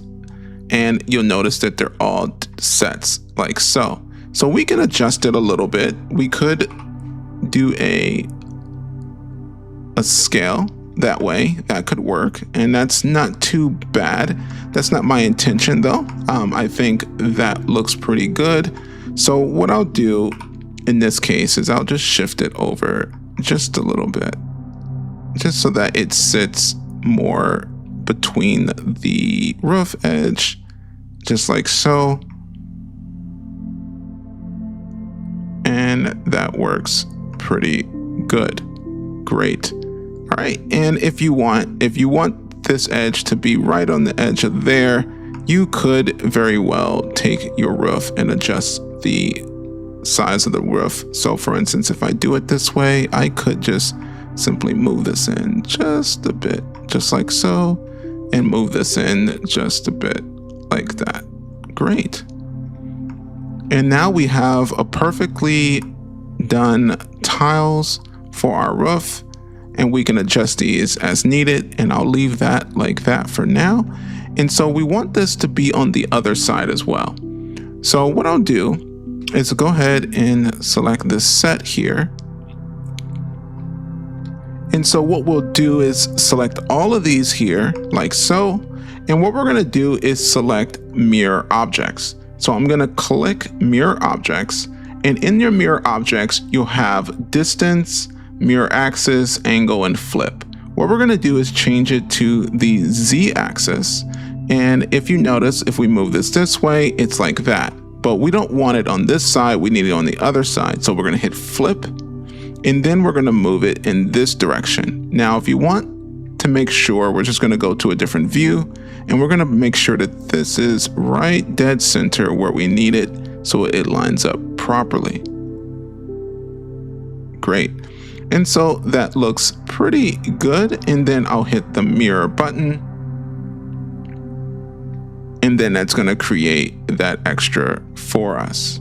S1: and you'll notice that they're all sets like so. So we can adjust it a little bit. We could do a scale that way. That could work, and that's not too bad. That's not my intention though. I think that looks pretty good. So what I'll do in this case is I'll just shift it over just a little bit, just so that it sits more between the roof edge, just like so. And that works pretty good. Great. All right. And if you want this edge to be right on the edge of there, you could very well take your roof and adjust the size of the roof. So for instance, if I do it this way, I could just simply move this in just a bit, just like so, and move this in just a bit like that. Great. And now we have a perfectly done tiles for our roof, and we can adjust these as needed, and I'll leave that like that for now. And so we want this to be on the other side as well. So what I'll do is go ahead and select this set here. And so what we'll do is select all of these here like so. And what we're going to do is select mirror objects. So I'm going to click mirror objects, and in your mirror objects, you'll have distance, mirror axis, angle, and flip. What we're going to do is change it to the Z axis. And if you notice, if we move this way, it's like that. But we don't want it on this side. We need it on the other side. So we're going to hit flip, and then we're going to move it in this direction. Now, if you want to make sure, we're just going to go to a different view, and we're going to make sure that this is right dead center where we need it so it lines up properly. Great. And so that looks pretty good. And then I'll hit the mirror button, and then that's going to create that extra for us.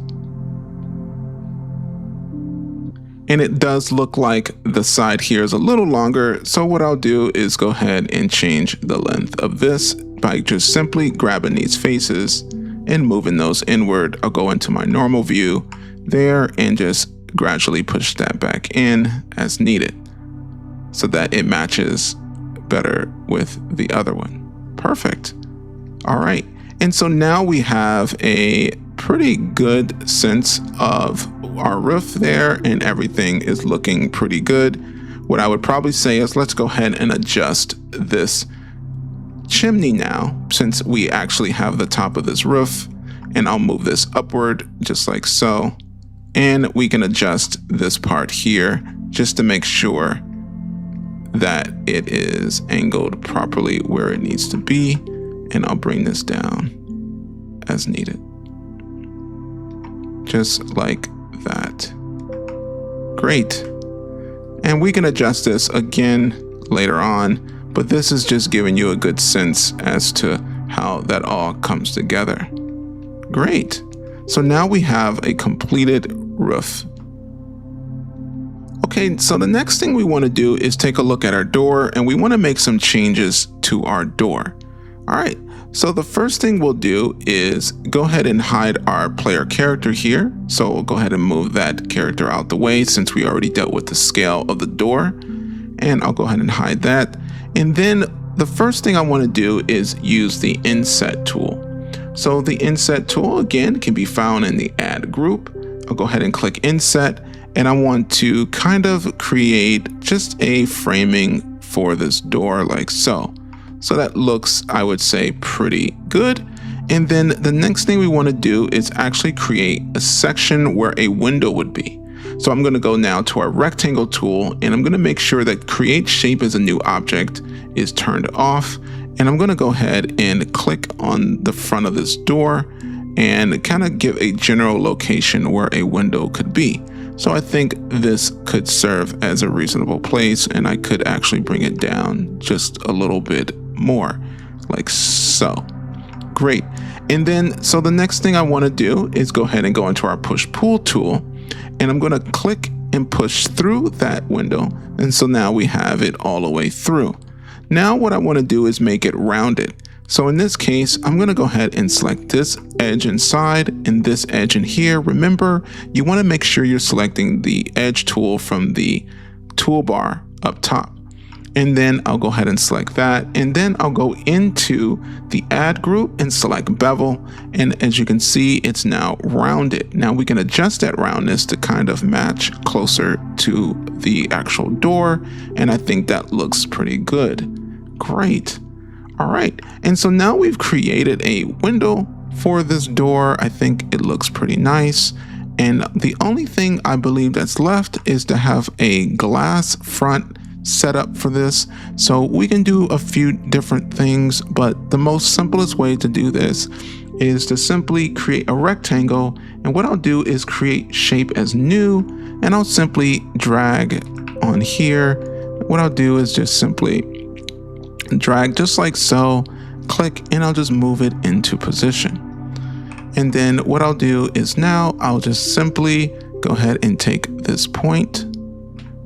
S1: And it does look like the side here is a little longer. So what I'll do is go ahead and change the length of this by just simply grabbing these faces and moving those inward. I'll go into my normal view there and just gradually push that back in as needed so that it matches better with the other one. Perfect. All right. And so now we have a pretty good sense of our roof there, and everything is looking pretty good. What I would probably say is let's go ahead and adjust this chimney now, since we actually have the top of this roof, and I'll move this upward just like so. And we can adjust this part here just to make sure that it is angled properly where it needs to be. And I'll bring this down as needed. Just like that. Great. And we can adjust this again later on, but this is just giving you a good sense as to how that all comes together. Great. So now we have a completed roof. Okay, so the next thing we want to do is take a look at our door, and we want to make some changes to our door. All right, so the first thing we'll do is go ahead and hide our player character here. So we'll go ahead and move that character out the way since we already dealt with the scale of the door. And I'll go ahead and hide that. And then the first thing I want to do is use the inset tool. So the inset tool, again, can be found in the add group. I'll go ahead and click inset, and I want to kind of create just a framing for this door like so. So that looks, I would say, pretty good. And then the next thing we want to do is actually create a section where a window would be. So I'm going to go now to our rectangle tool, and I'm going to make sure that create shape as a new object is turned off. And I'm going to go ahead and click on the front of this door and kind of give a general location where a window could be. So I think this could serve as a reasonable place, and I could actually bring it down just a little bit more like so. Great. And then so the next thing I want to do is go ahead and go into our push pull tool, and I'm going to click and push through that window. And so now we have it all the way through. Now what I want to do is make it rounded. So in this case, I'm going to go ahead and select this edge inside and this edge in here. Remember, you want to make sure you're selecting the edge tool from the toolbar up top. And then I'll go ahead and select that. And then I'll go into the add group and select bevel. And as you can see, it's now rounded. Now we can adjust that roundness to kind of match closer to the actual door. And I think that looks pretty good. Great. All right. And so now we've created a window for this door. I think it looks pretty nice. And the only thing I believe that's left is to have a glass front set up for this. So we can do a few different things, but the most simplest way to do this is to simply create a rectangle. And what I'll do is create shape as new, and I'll simply drag on here. What I'll do is just simply drag just like so, click, and I'll just move it into position. And then what I'll do is now I'll just simply go ahead and take this point,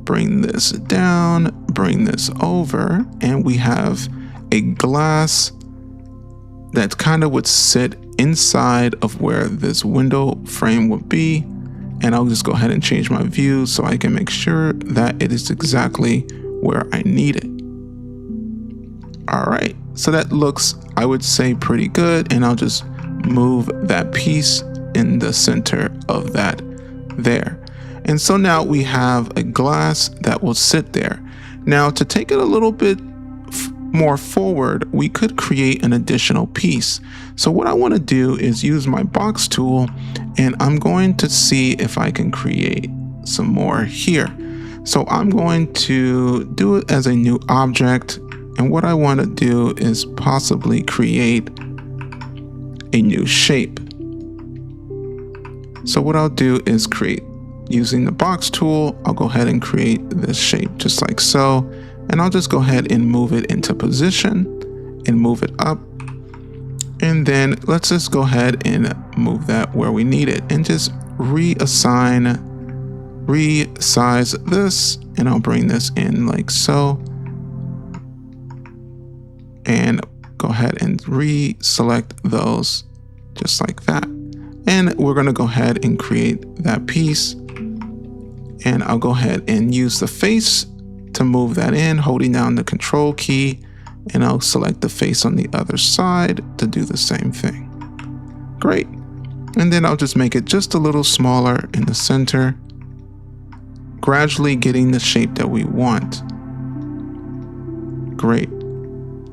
S1: bring this down, bring this over, and we have a glass that kind of would sit inside of where this window frame would be. And I'll just go ahead and change my view so I can make sure that it is exactly where I need it. All right, so that looks, I would say, pretty good. And I'll just move that piece in the center of that there. And so now we have a glass that will sit there. Now to take it a little bit more forward, we could create an additional piece. So what I want to do is use my box tool, and I'm going to see if I can create some more here. So I'm going to do it as a new object. And what I want to do is possibly create a new shape. So what I'll do is create, using the box tool, I'll go ahead and create this shape just like so. And I'll just go ahead and move it into position and move it up. And then let's just go ahead and move that where we need it and just resize this. And I'll bring this in like so. And go ahead and reselect those just like that. And we're going to go ahead and create that piece. And I'll go ahead and use the face to move that in, holding down the control key. And I'll select the face on the other side to do the same thing. Great. And then I'll just make it just a little smaller in the center, gradually getting the shape that we want. Great.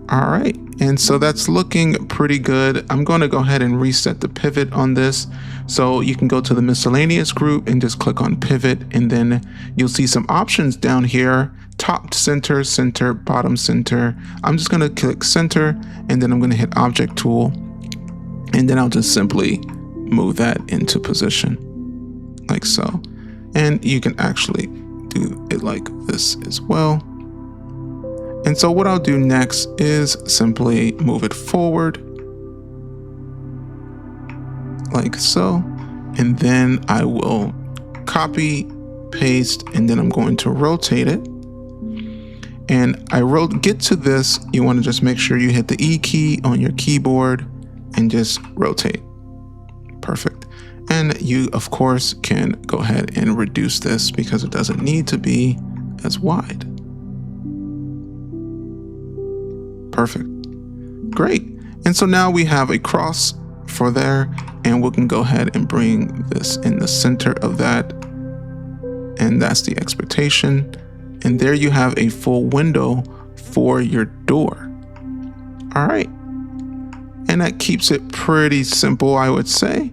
S1: All right, and so that's looking pretty good. I'm going to go ahead and reset the pivot on this. So you can go to the miscellaneous group and just click on pivot, and then you'll see some options down here: top center, center, bottom center. I'm just going to click center, and then I'm going to hit object tool, and then I'll just simply move that into position like so. And you can actually do it like this as well. And so what I'll do next is simply move it forward like so. And then I will copy, paste, and then I'm going to rotate it. And get to this, you want to just make sure you hit the E key on your keyboard and just rotate. Perfect. And you, of course, can go ahead and reduce this because it doesn't need to be as wide. Perfect. Great. And so now we have a cross for there, and we can go ahead and bring this in the center of that. And that's the expectation. And there you have a full window for your door. All right. And that keeps it pretty simple, I would say.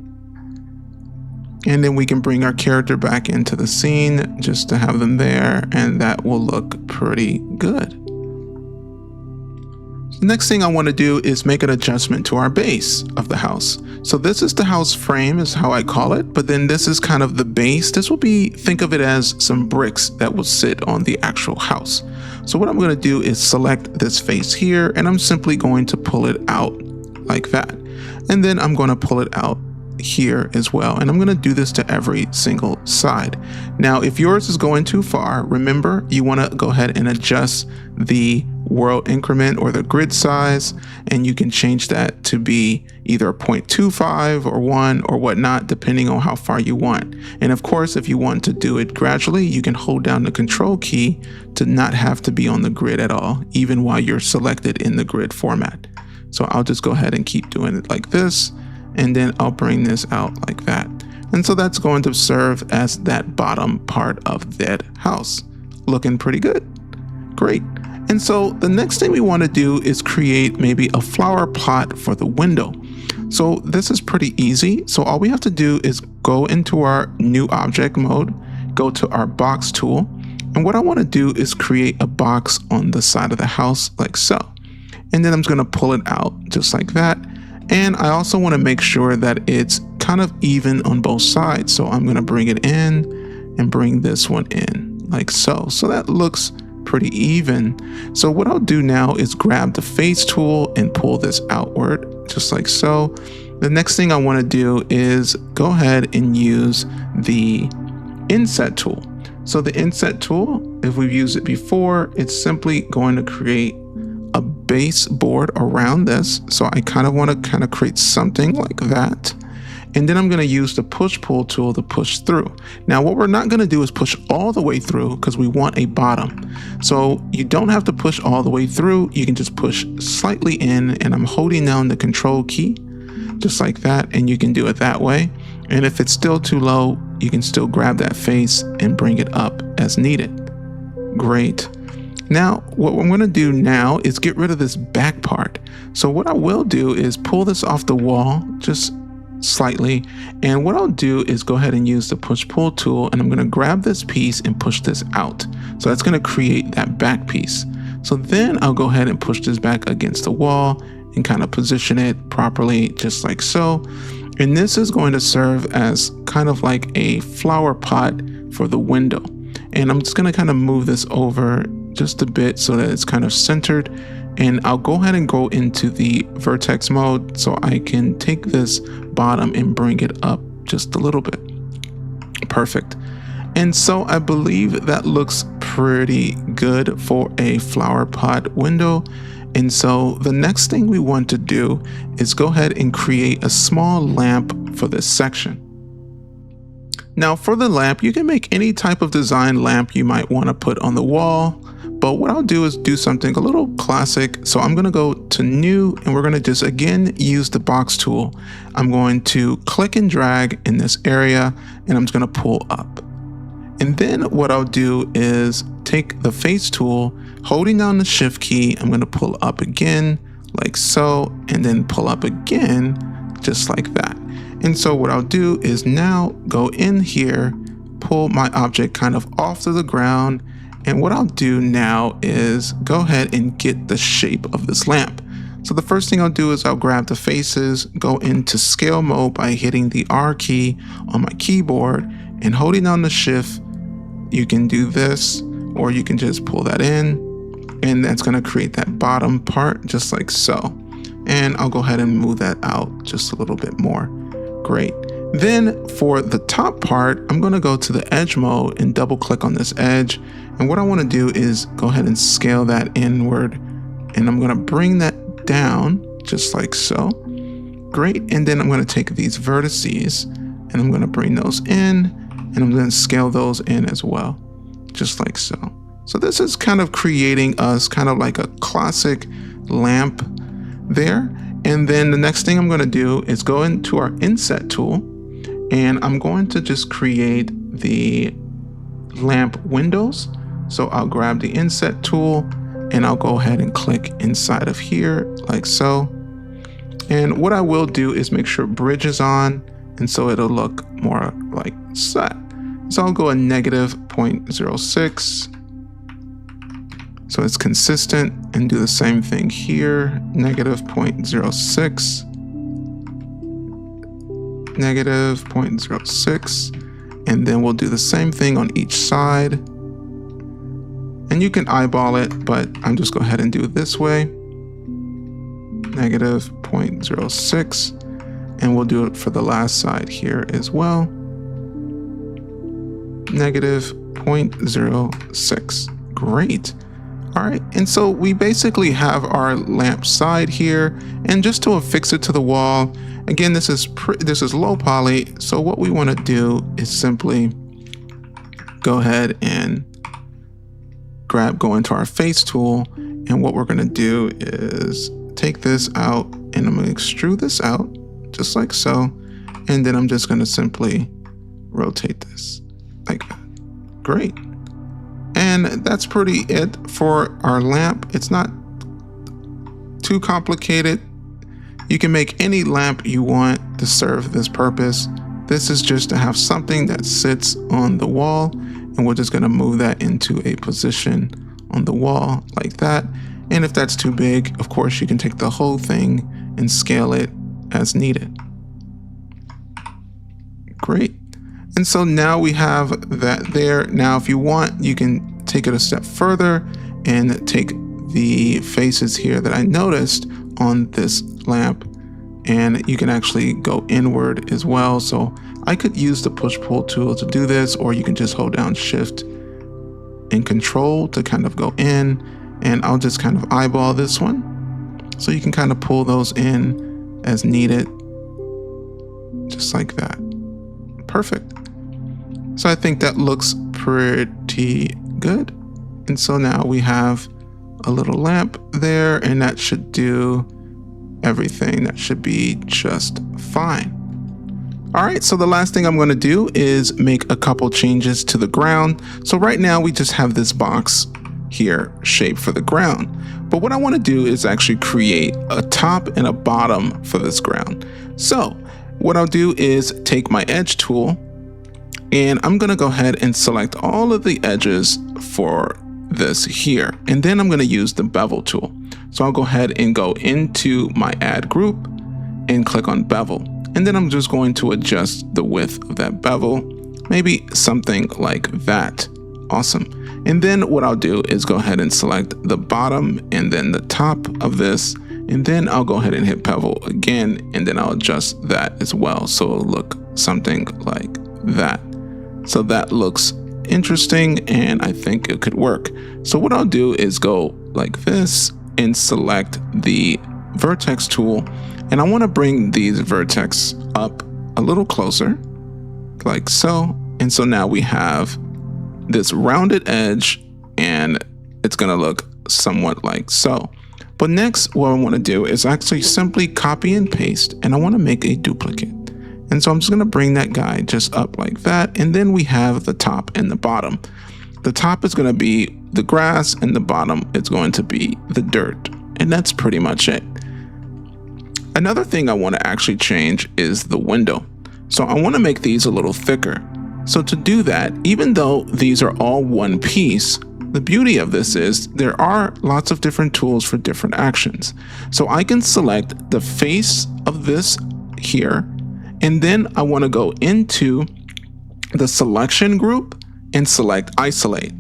S1: And then we can bring our character back into the scene just to have them there, and that will look pretty good. The next thing I want to do is make an adjustment to our base of the house. So this is the house frame, is how I call it, but then this is kind of the base. This will be, think of it as some bricks that will sit on the actual house. So what I'm going to do is select this face here, and I'm simply going to pull it out like that. And then I'm going to pull it out here as well, and I'm going to do this to every single side. Now if yours is going too far, remember you want to go ahead and adjust the world increment or the grid size, and you can change that to be either 0.25 or 1 or whatnot, depending on how far you want. And of course, if you want to do it gradually, you can hold down the control key to not have to be on the grid at all, even while you're selected in the grid format. So I'll just go ahead and keep doing it like this, and then I'll bring this out like that. And so that's going to serve as that bottom part of that house. Looking pretty good. Great. And so the next thing we want to do is create maybe a flower pot for the window. So this is pretty easy. So all we have to do is go into our new object mode, go to our box tool. And what I want to do is create a box on the side of the house like so. And then I'm just going to pull it out just like that. And I also want to make sure that it's kind of even on both sides. So I'm going to bring it in and bring this one in like so. So that looks pretty even. So what I'll do now is grab the face tool and pull this outward just like so. The next thing I want to do is go ahead and use the inset tool. So the inset tool, if we've used it before, it's simply going to create a base board around this. So I kind of want to create something like that. And then I'm going to use the push pull tool to push through. Now what we're not going to do is push all the way through because we want a bottom. So you don't have to push all the way through. You can just push slightly in, and I'm holding down the control key just like that, and you can do it that way. And if it's still too low, you can still grab that face and bring it up as needed. Great. Now, what I'm going to do now is get rid of this back part. So what I will do is pull this off the wall just slightly. And what I'll do is go ahead and use the push pull tool, and I'm going to grab this piece and push this out. So that's going to create that back piece. So then I'll go ahead and push this back against the wall and kind of position it properly, just like so. And this is going to serve as kind of like a flower pot for the window. And I'm just going to kind of move this over just a bit so that it's kind of centered. And I'll go ahead and go into the vertex mode so I can take this bottom and bring it up just a little bit. Perfect. And so I believe that looks pretty good for a flower pot window. And so the next thing we want to do is go ahead and create a small lamp for this section. Now for the lamp, you can make any type of design lamp you might want to put on the wall, but what I'll do is do something a little classic. So I'm going to go to new, and we're going to just again use the box tool. I'm going to click and drag in this area, and I'm just going to pull up. And then what I'll do is take the face tool, holding down the shift key, I'm going to pull up again like so, and then pull up again just like that. And so what I'll do is now go in here, pull my object kind of off to the ground. And what I'll do now is go ahead and get the shape of this lamp. So the first thing I'll do is I'll grab the faces, go into scale mode by hitting the R key on my keyboard and holding down the shift. You can do this, or you can just pull that in, and that's going to create that bottom part just like so. And I'll go ahead and move that out just a little bit more. Great. Then for the top part, I'm going to go to the edge mode and double click on this edge. And what I want to do is go ahead and scale that inward, and I'm going to bring that down just like so. Great. And then I'm going to take these vertices and I'm going to bring those in, and I'm going to scale those in as well, just like so. So this is kind of creating us kind of like a classic lamp there. And then the next thing I'm going to do is go into our inset tool, and I'm going to just create the lamp windows. So I'll grab the inset tool and I'll go ahead and click inside of here like so. And what I will do is make sure bridge is on, and so it'll look more like that. So I'll go a negative 0.06. So it's consistent, and do the same thing here, negative 0.06, negative 0.06, and then we'll do the same thing on each side. And you can eyeball it, but I'm just go ahead and do it this way, negative 0.06, and we'll do it for the last side here as well, negative 0.06. Great. All right, and so we basically have our lamp side here, and just to affix it to the wall, again, this is low poly. So what we want to do is simply go ahead and go into our face tool, and what we're going to do is take this out, and I'm going to extrude this out just like so, and then I'm just going to simply rotate this like that. Great. And that's pretty it for our lamp. It's not too complicated. You can make any lamp you want to serve this purpose. This is just to have something that sits on the wall, and we're just going to move that into a position on the wall like that. And if that's too big, of course, you can take the whole thing and scale it as needed. Great. And so now we have that there. Now, if you want, you can take it a step further and take the faces here that I noticed on this lamp, and you can actually go inward as well. So I could use the push-pull tool to do this, or you can just hold down Shift and Control to kind of go in, and I'll just kind of eyeball this one. So you can kind of pull those in as needed. just like that. Perfect. So I think that looks pretty good. And so now we have a little lamp there, and that should do everything. That should be just fine. All right, so the last thing I'm going to do is make a couple changes to the ground. So right now we just have this box here shape for the ground. But what I want to do is actually create a top and a bottom for this ground. So what I'll do is take my edge tool, and I'm going to go ahead and select all of the edges for this here. And then I'm going to use the bevel tool. So I'll go ahead and go into my add group and click on bevel. And then I'm just going to adjust the width of that bevel, maybe something like that. Awesome. And then what I'll do is go ahead and select the bottom and then the top of this. And then I'll go ahead and hit bevel again, and then I'll adjust that as well. So it'll look something like that. So that looks interesting, and I think it could work. So what I'll do is go like this and select the vertex tool, and I want to bring these vertex up a little closer like so. And so now we have this rounded edge, and it's going to look somewhat like so. But next, what I want to do is actually simply copy and paste, and I want to make a duplicate. And so I'm just going to bring that guy just up like that. And then we have the top and the bottom. The top is going to be the grass, and the bottom is going to be the dirt. And that's pretty much it. Another thing I want to actually change is the window. So I want to make these a little thicker. So to do that, even though these are all one piece, the beauty of this is there are lots of different tools for different actions. So I can select the face of this here, and then I want to go into the selection group and select isolate.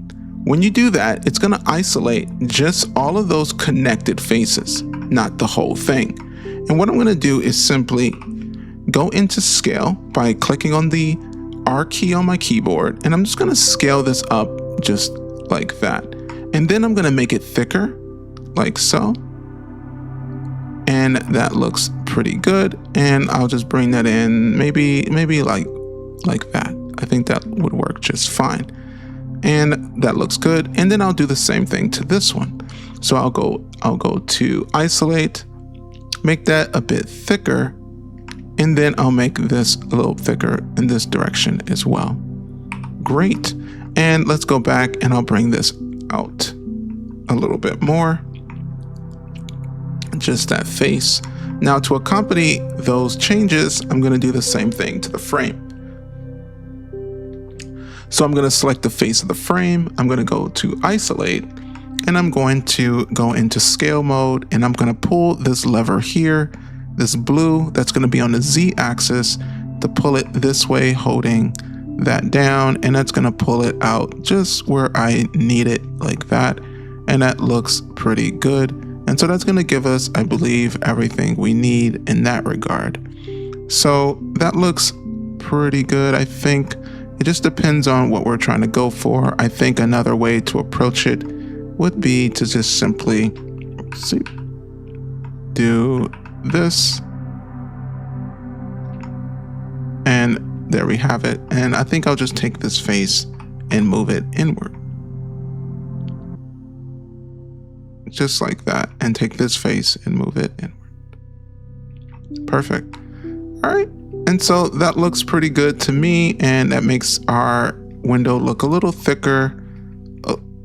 S1: When you do that, it's going to isolate just all of those connected faces, not the whole thing. And what I'm going to do is simply go into scale by clicking on the R key on my keyboard, and I'm just going to scale this up just like that. And then I'm going to make it thicker like so. And that looks pretty good. And I'll just bring that in maybe like that. I think that would work just fine. And that looks good. And then I'll do the same thing to this one. So I'll go to isolate, make that a bit thicker, and then I'll make this a little thicker in this direction as well. Great. And let's go back, and I'll bring this out a little bit more. Just that face. Now to accompany those changes, I'm going to do the same thing to the frame. So I'm going to select the face of the frame. I'm going to go to isolate, and I'm going to go into scale mode, and I'm going to pull this lever here, this blue that's going to be on the Z axis, to pull it this way, holding that down, and that's going to pull it out just where I need it like that. And that looks pretty good. And so that's going to give us, I believe, everything we need in that regard. So that looks pretty good. I think it just depends on what we're trying to go for. I think another way to approach it would be to just simply do this. And there we have it. And I think I'll just take this face and move it inward. Just like that. And take this face and move it inward. Perfect. All right. And so that looks pretty good to me. And that makes our window look a little thicker,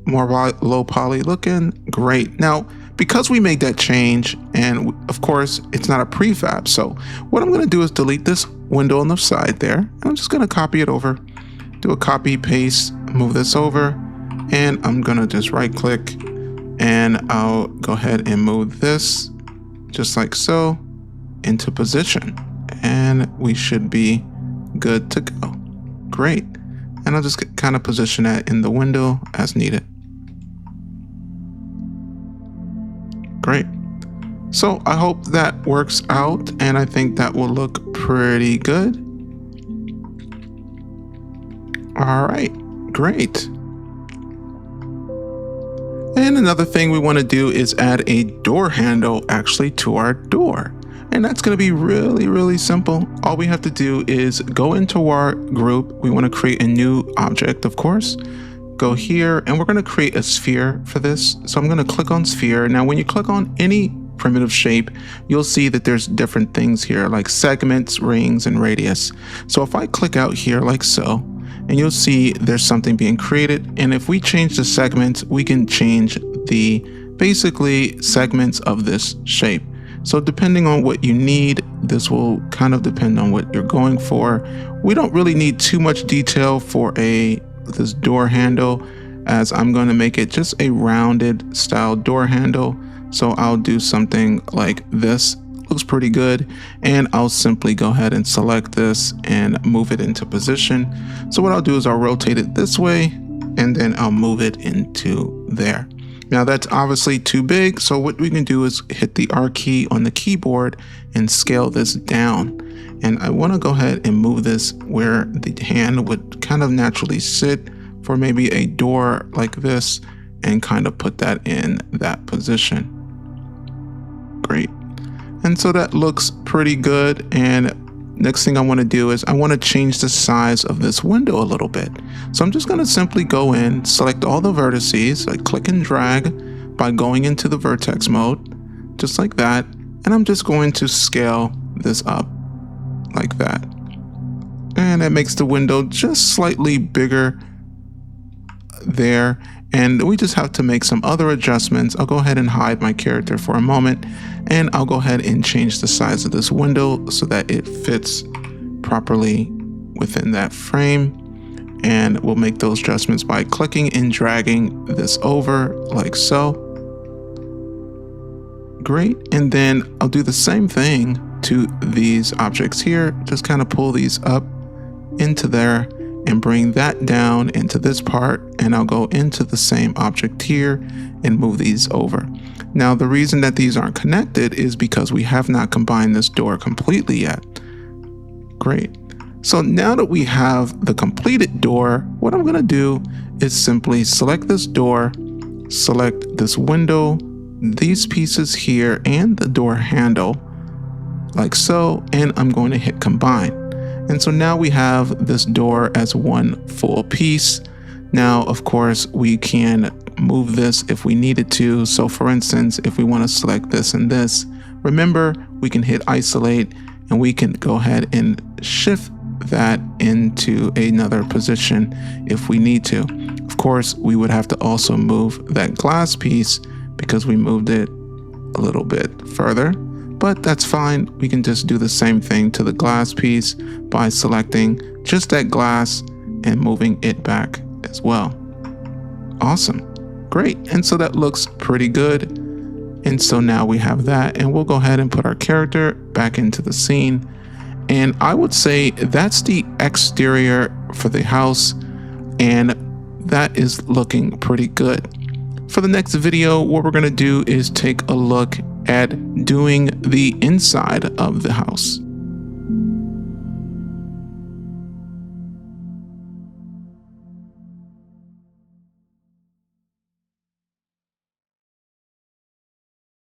S1: more low poly looking. Great. Now, because we made that change, and of course it's not a prefab, so what I'm going to do is delete this window on the side there. I'm just going to copy it over, do a copy paste, move this over, and I'm going to just right click, and I'll go ahead and move this just like so into position, and we should be good to go. Great. And I'll just kind of position that in the window as needed. Great. So I hope that works out, and I think that will look pretty good. All right, great. And another thing we want to do is add a door handle actually to our door. And that's going to be really, really simple. All we have to do is go into our group. We want to create a new object, of course. Go here, and we're going to create a sphere for this. So I'm going to click on sphere. Now, when you click on any primitive shape, you'll see that there's different things here like segments, rings, and radius. So if I click out here like so, and you'll see there's something being created. And if we change the segments, we can change the basically segments of this shape. So depending on what you need, this will kind of depend on what you're going for. We don't really need too much detail for this door handle, as I'm going to make it just a rounded style door handle. So I'll do something like this. Looks pretty good. And I'll simply go ahead and select this and move it into position. So what I'll do is I'll rotate it this way, and then I'll move it into there. Now that's obviously too big, so what we can do is hit the R key on the keyboard and scale this down. And I want to go ahead and move this where the hand would kind of naturally sit for maybe a door like this, and kind of put that in that position. Great. And so that looks pretty good. And next thing I want to do is I want to change the size of this window a little bit. So I'm just going to simply go in, select all the vertices, like click and drag by going into the vertex mode, just like that. And I'm just going to scale this up like that. And that makes the window just slightly bigger there. And we just have to make some other adjustments. I'll go ahead and hide my character for a moment, and I'll go ahead and change the size of this window so that it fits properly within that frame. And we'll make those adjustments by clicking and dragging this over like so. Great. And then I'll do the same thing to these objects here. Just kind of pull these up into there and bring that down into this part, and I'll go into the same object here and move these over. Now the reason that these aren't connected is because we have not combined this door completely yet. Great. So now that we have the completed door, what I'm going to do is simply select this door, select this window, these pieces here, and the door handle like so, and I'm going to hit combine. And so now we have this door as one full piece. Now, of course, we can move this if we needed to. So for instance, if we want to select this and this, remember, we can hit isolate and we can go ahead and shift that into another position if we need to. Of course, we would have to also move that glass piece because we moved it a little bit further. But that's fine. We can just do the same thing to the glass piece by selecting just that glass and moving it back as well. Awesome. Great. And so that looks pretty good. And so now we have that, and we'll go ahead and put our character back into the scene. And I would say that's the exterior for the house, and that is looking pretty good. For the next video, what we're going to do is take a look at doing the inside of the house.